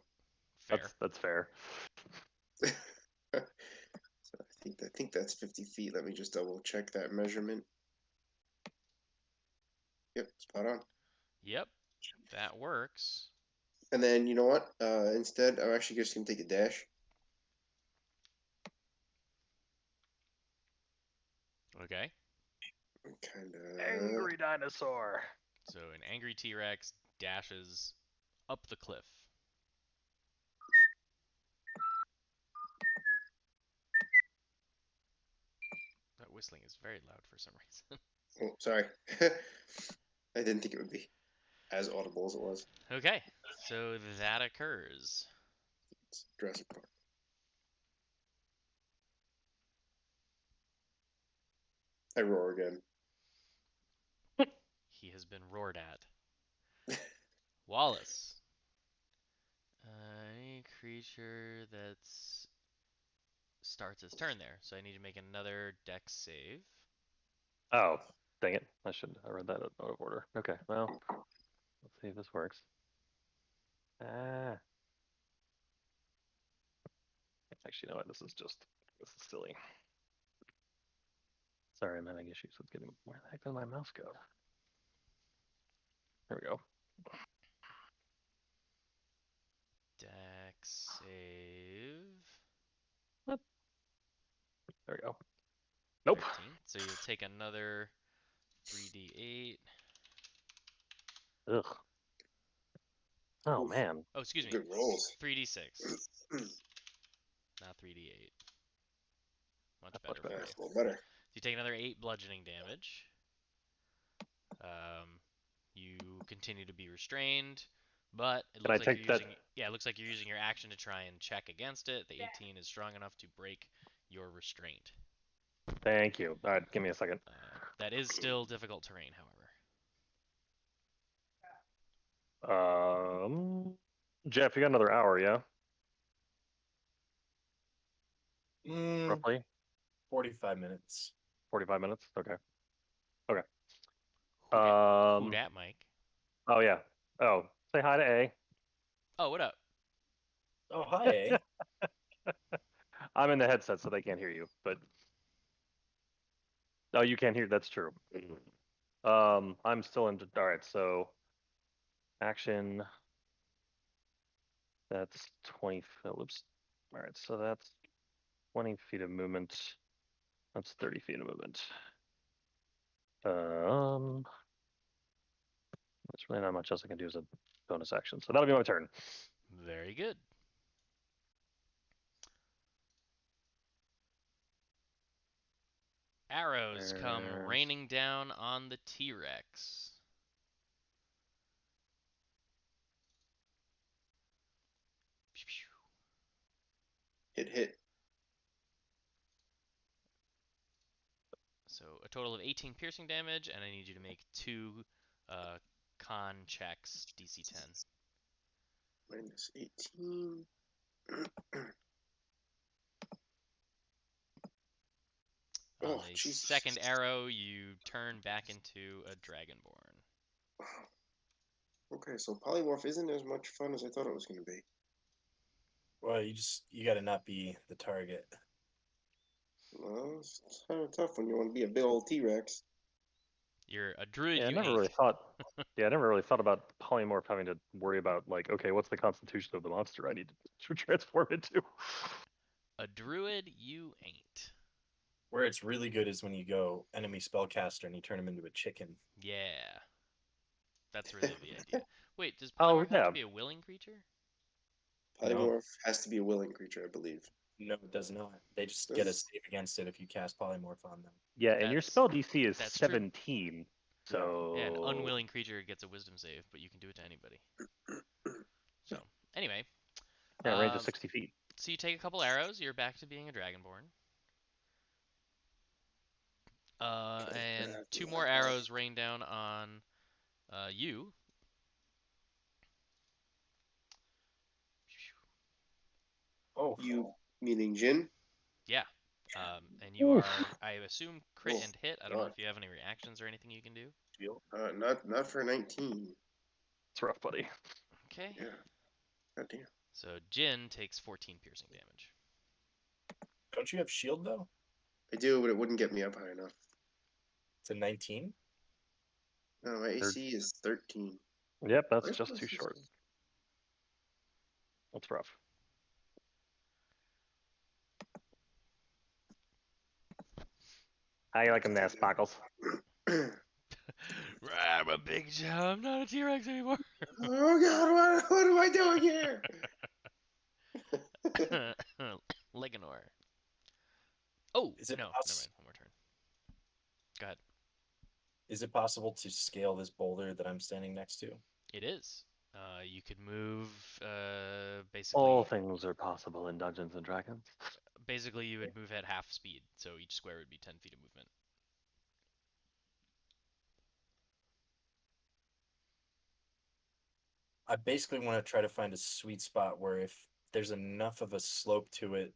Fair. That's fair. so I think that's 50 feet. Let me just double check that measurement. Yep, spot on. Yep, that works. And then you know what? Instead, I'm actually just gonna take a dash. Okay. Kind of Angry dinosaur. So an angry T-Rex dashes up the cliff. That whistling is very loud for some reason. Oh, sorry. I didn't think it would be as audible as it was. Okay, so that occurs. It's Jurassic Park. I roar again. He has been roared at. Wallace. Any creature that starts its turn there. So I need to make another dex save. Oh, dang it! I read that out of order. Okay, well, let's see if this works. Ah. Actually, you know what? This is silly. Sorry, I'm having issues with getting. Where the heck did my mouse go? There we go. Dex save. What? There we go. Nope. 13. So you'll take another 3d8. Ugh. Oh man. Oh, excuse me. Good rolls. 3d6. Not 3d8. Much That's better much for better. you. That's a little better. So you take another 8 bludgeoning damage. You continue to be restrained, but it looks like you're using it looks like you're using your action to try and check against it. The 18 is strong enough to break your restraint. Thank you. All right, give me a second. That is still difficult terrain, however. Jeff, you got another hour, yeah? Roughly 45 minutes. 45 minutes. Okay. Who dat, Mike? Oh yeah. Oh, say hi to A. Oh, what up? Oh, hi, eh? I'm in the headset, so they can't hear you. But no, you can't hear. That's true. I'm still in. All right, so action. That's 20. Whoops. All right, so that's 20 feet of movement. That's 30 feet of movement. There's really not much else I can do as a bonus action, so that'll be my turn. Very good. Arrows come raining down on the T-Rex. Hit. So a total of 18 piercing damage, and I need you to make 2 con checks, DC 10. Minus 18. On Oh, the Jesus. second arrow, you turn back into a dragonborn. Okay, so polymorph isn't as much fun as I thought it was going to be. Well, you got to not be the target. Well, it's kind of tough when you want to be a big old T-Rex. You're a druid, Yeah, I you never ain't. really thought. Yeah, I never really thought about polymorph having to worry about like, okay, what's the constitution of the monster I need to transform into? A druid, you ain't. Where it's really good is when you go enemy spellcaster and you turn him into a chicken. Yeah. That's really the idea. Wait, does Oh, polymorph have yeah. to be a willing creature? Polymorph has to be a willing creature, I believe. No, it does not. They just Does- get a save against it if you cast polymorph on them. Yeah, and your That's- spell DC is that's true. 17. So Yeah, an unwilling creature gets a wisdom save, but you can do it to anybody. So, anyway. Yeah, range of 60 feet. So you take a couple arrows, you're back to being a dragonborn. And 2 more arrows rain down on you. Oh, You meaning Jin? Yeah. And you Oof. are, I assume, crit Oh, and hit. I don't know God. if you have any reactions or anything you can do. Not for 19. It's rough, buddy. Okay. Yeah. God damn. So Jin takes 14 piercing damage. don't you have shield though? I do, but it wouldn't get me up high enough. It's a 19. No, my AC is 13. Yep, that's Where's just my too AC? short. That's rough. How you like them there, Sparkles? I'm a big I'm not a T-Rex anymore. Oh God, what am I doing here? Leganor. Oh, Is it no, never mind. One more turn. Go ahead. Is it possible to scale this boulder that I'm standing next to? It is. You could move, basically. All things are possible in Dungeons and Dragons. Basically, you would move at half speed, so each square would be 10 feet of movement. I basically want to try to find a sweet spot where if there's enough of a slope to it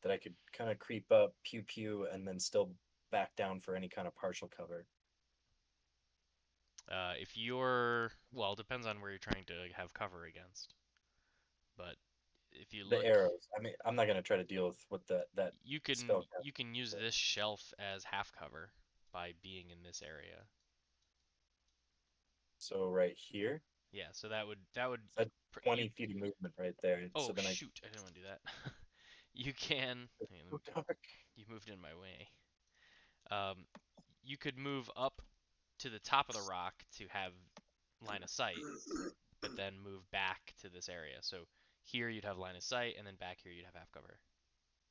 that I could kind of creep up, pew pew, and then still back down for any kind of partial cover. If you're, well, it depends on where you're trying to have cover against. But if you The look, arrows. I mean, I'm not gonna try to deal with that you can spell. you can use this shelf as half cover by being in this area. So right here, Yeah, so that would that's 20 feet of movement right there. Oh so then shoot! I didn't want to do that. You can. Hang on, you moved in my way. You could move up to the top of the rock to have line of sight, but then move back to this area. So here you'd have line of sight, and then back here you'd have half cover.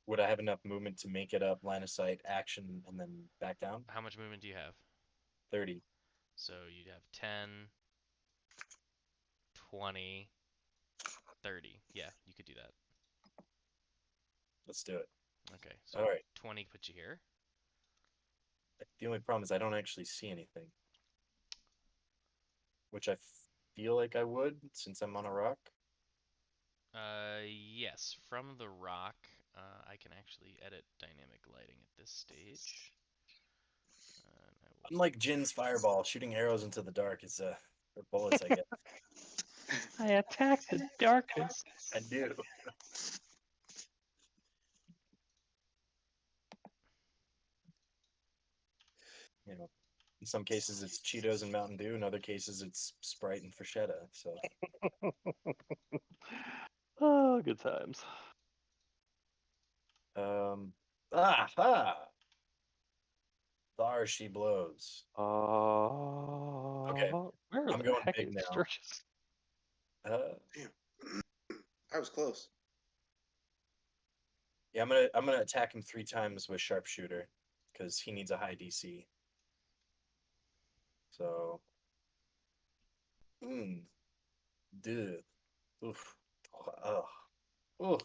Would I have enough movement to make it up, line of sight, action, and then back down? How much movement do you have? 30. So you'd have 10, 20, 30. Yeah, you could do that. Let's do it. Okay, so All right. 20 puts you here. The only problem is I don't actually see anything, which I feel like I would since I'm on a rock. Yes, from the rock, I can actually edit dynamic lighting at this stage. Unlike Jin's fireball, shooting arrows into the dark is or bullets, I guess. I attack the darkness. I do. You know, in some cases it's Cheetos and Mountain Dew. In other cases it's Sprite and Freshetta. So. Oh, good times. Ah. There she blows. Okay. Where I'm the going heck big is now. Sturgis? Damn. I was close. Yeah, I'm gonna attack him 3 times with sharpshooter because he needs a high DC. So, duh, oof, ugh, ugh.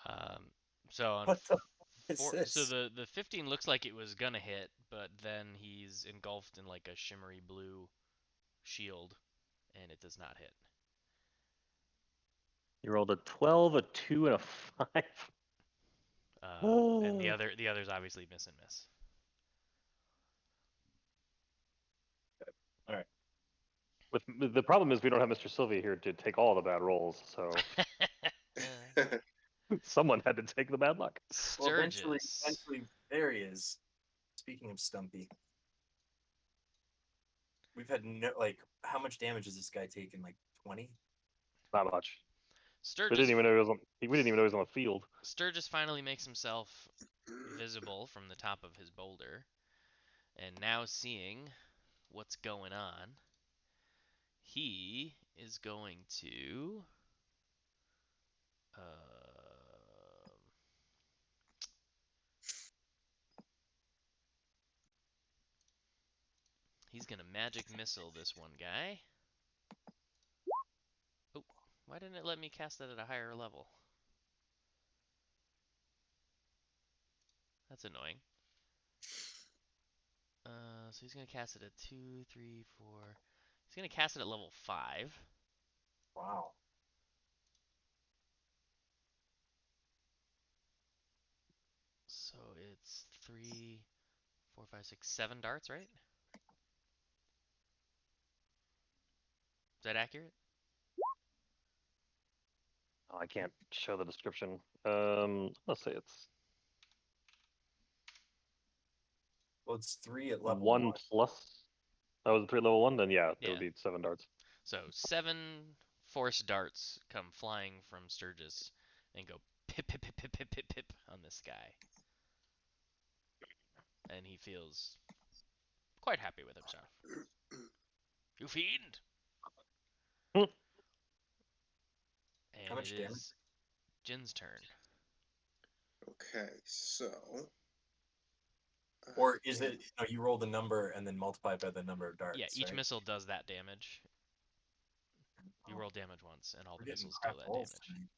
Um, so on What the is so this? the 15 looks like it was gonna hit, but then he's engulfed in like a shimmery blue shield, and it does not hit. You rolled a 12, a 2, and a 5. And the others obviously miss and miss. All right. With the problem is we don't have Mr. Sylvia here to take all the bad rolls, so someone had to take the bad luck. Well, Sturgis. eventually, there he is. Speaking of Stumpy, we've had no how much damage has this guy taken? Like 20? Not much. We Sturgis didn't even know he was on. We didn't even know he was on the field. Sturgis finally makes himself visible from the top of his boulder, and now seeing what's going on, he is going to he's gonna magic missile this one guy. Oh, why didn't it let me cast that at a higher level? That's annoying. So he's gonna cast it at 2, 3, 4. He's gonna cast it at level 5. Wow. So it's 3, 4, 5, 6, 7 darts, right? Is that accurate? Oh, I can't show the description. Let's say it's Well, it's 3 at level 1 1. plus. That was a 3 level 1. Then yeah, it Yeah. would be 7 darts. So 7 force darts come flying from Sturgis and go pip pip pip pip pip pip pip on this guy, and he feels quite happy with himself. You fiend! Hmm. And How it much damage? is Jin's turn. Okay, so. Or is it you roll the number and then multiply it by the number of darts? Yeah, each right? missile does that damage. You Oh, roll damage once, and all the we're getting missiles deal crap that rolls damage. tonight.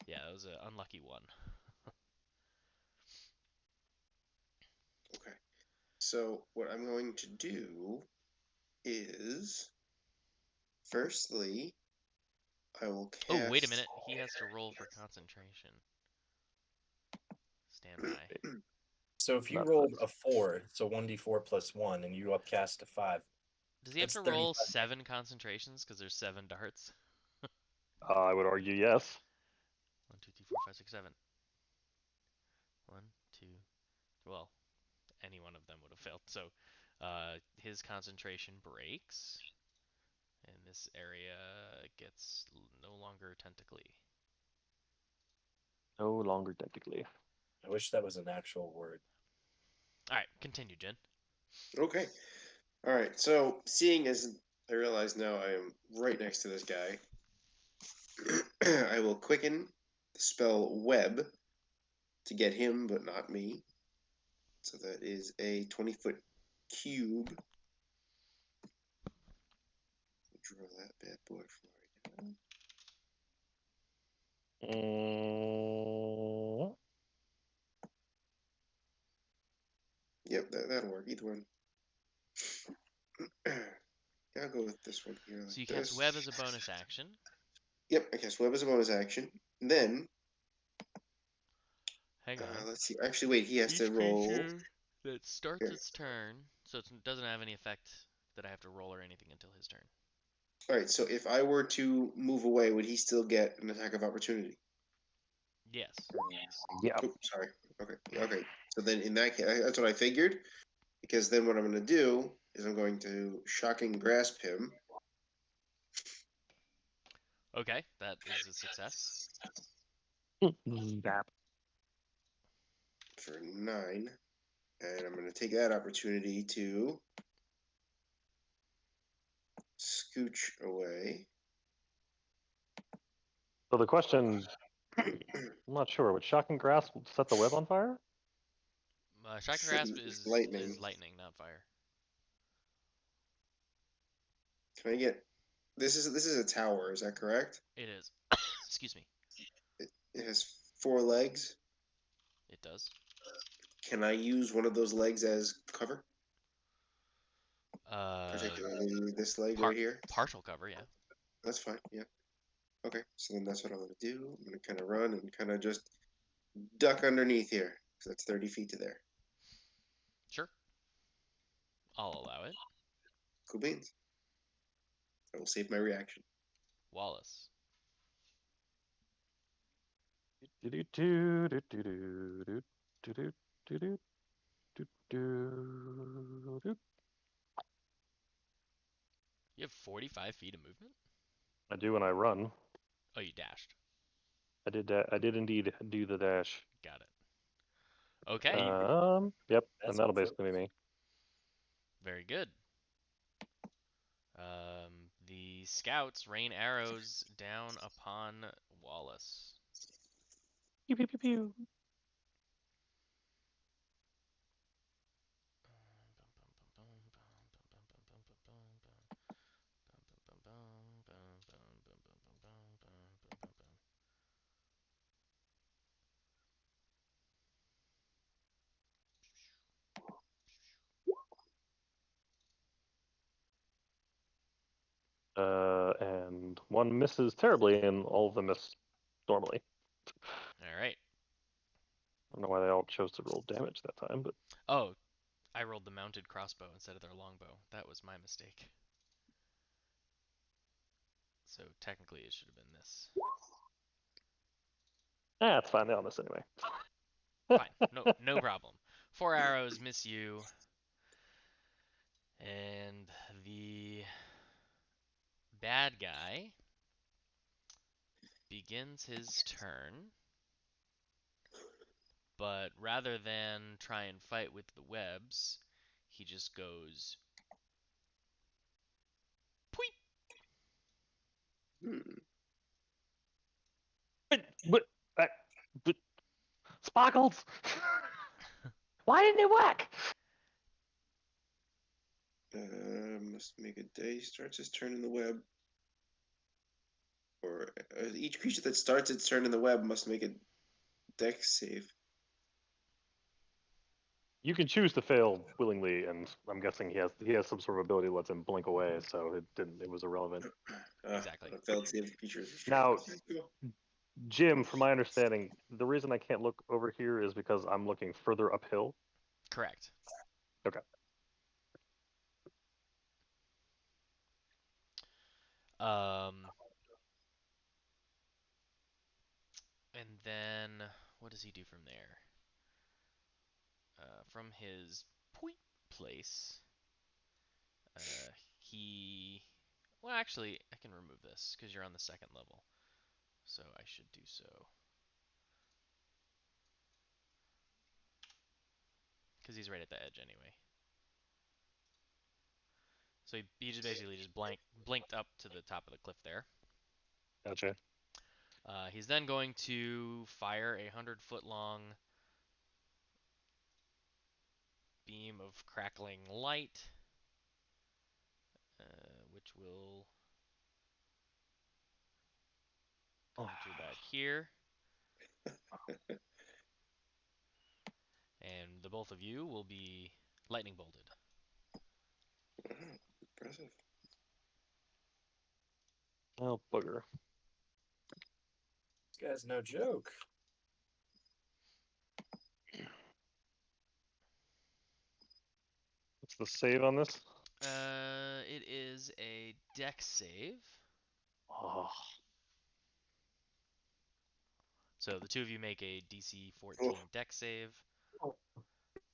Yeah, that was an unlucky one. Okay. So what I'm going to do is, firstly, I will cast. Oh, wait a minute. He has to roll for concentration. Stand by. So if you That rolled sucks. a 4, so 1d4 plus 1, and you upcast to 5, Does he have that's to roll 35 7 concentrations because there's 7 darts? I would argue yes. 1, 2, 3, 4, 5, 6, 7. 1, 2. Well, any one of them would have failed. So his concentration breaks, and this area gets no longer tentacly. No longer technically. I wish that was an actual word. All right, continue, Jen. Okay. All right. So seeing as I realize now I am right next to this guy, I will quicken the spell web to get him, but not me. So that is a 20-foot cube. Draw that bad boy for you. Mm, Yep, that'll work. Either one. Yeah, I'll go with this one here. Like So you cast this. web as a bonus action. Yep, I cast web as a bonus action. Then, Hang on. let's see. Actually, wait. He has to Each roll. creature that starts Here. its turn, so it doesn't have any effect that I have to roll or anything until his turn. All right. So if I were to move away, would he still get an attack of opportunity? Yes. yeah. Oops, sorry. Okay. Okay. So then, in that case, that's what I figured. Because then, what I'm going to do is I'm going to shocking grasp him. Okay, that is a success. Zap. For 9, And I'm going to take that opportunity to scooch away. So the question, I'm not sure. Would shocking grasp set the web on fire? Shocking grasp Shouldn't. is Lightning. lightning, not fire. Can I get? This is a tower. Is that correct? It is. Excuse me. It has 4 legs. It does. Can I use one of those legs as cover? Uh, Particularly this leg right here. Partial cover, yeah. That's fine. Yeah. Okay. So then that's what I'm going to do. I'm going to kind of run and kind of just duck underneath here. So that's 30 feet to there. Sure. I'll allow it. Cool beans. I will save my reaction. Wallace. You have 45 feet of movement? I do when I run. Oh, you dashed. I did that. I did indeed do the dash. Got it. Okay. Yep, That's and that'll awesome. basically be me. Very good. The scouts rain arrows down upon Wallace. Pew pew pew pew. And one misses terribly, and all of them miss normally. All right. I don't know why they all chose to roll damage that time, but Oh, I rolled the mounted crossbow instead of their longbow. That was my mistake. So technically it should have been this. it's fine. They all miss anyway. Fine. No problem. 4 arrows miss you. And the bad guy begins his turn. But rather than try and fight with the webs, he just goes Pweep! But, but Sparkles! Why didn't it work? Must make a day. Starts his turn in the web. Or each creature that starts its turn in the web must make a dex save. You can choose to fail willingly, and I'm guessing he has some sort of ability that lets him blink away, so it was irrelevant. Exactly. Failed save the creature's Now, cool. Jim, from my understanding, the reason I can't look over here is because I'm looking further uphill. Correct. Okay. And then what does he do from there? From his point place, he. Well, actually, I can remove this because you're on the second level, so I should do so. Because he's right at the edge anyway. So he just basically just blinked up to the top of the cliff there. Gotcha. He's then going to fire a 100-foot long beam of crackling light, which will come to about here. And the both of you will be lightning bolted. Impressive. Oh, bugger. This guy's no joke. What's the save on this? It is a dex save. Oh. So the two of you make a DC 14 dex save.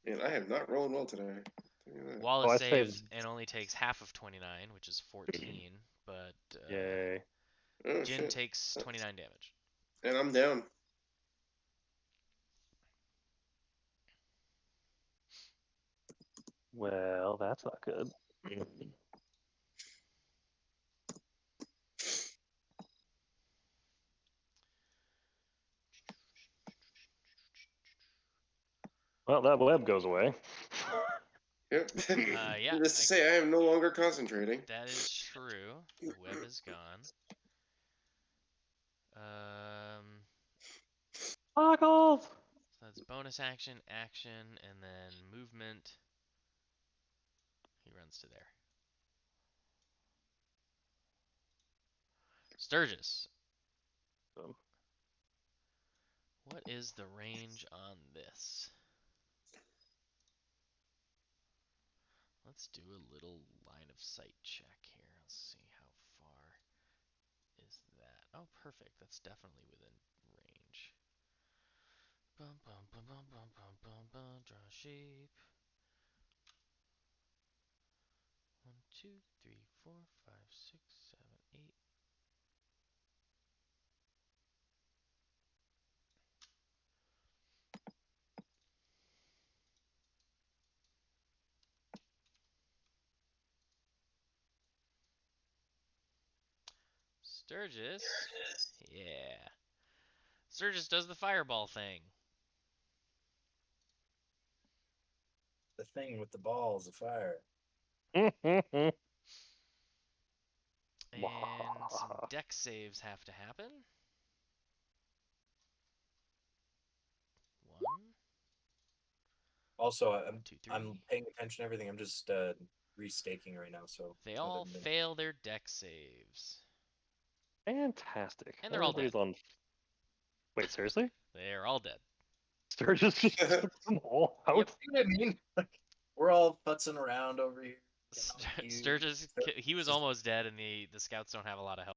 Man, I have not rolled well today. Wallace I saves saved. and only takes half of 29, which is 14, but Yay. Oh, Jin shit. takes 29 damage. And I'm down. Well, that's not good. Well, that web goes away. Yep. Yeah. Needless to say, I am no longer concentrating. That is true. The web is gone. Sparkles! So that's bonus action, action, and then movement. He runs to there. Sturgis. What is the range on this? Let's do a little line of sight check here. Let's see how far is that. Oh, perfect. That's definitely within range. Bum bum bum bum bum bum bum bum. Draw shape. 1, 2, 3, 4, 5, 6, 7, 8. Sturgis. Yeah. Sturgis does the fireball thing. The thing with the balls of fire. And some deck saves have to happen. 1. Also, 1, 2, 3. I'm paying attention to everything. I'm just restaking right now, so They all fail their deck saves. Fantastic. And they're all dead. On. Wait, seriously? They're all dead. Sturgis just took them all out. Yep. You know what I mean? Like, we're all futzing around over here. Sturgis, he was almost dead, and the scouts don't have a lot of health.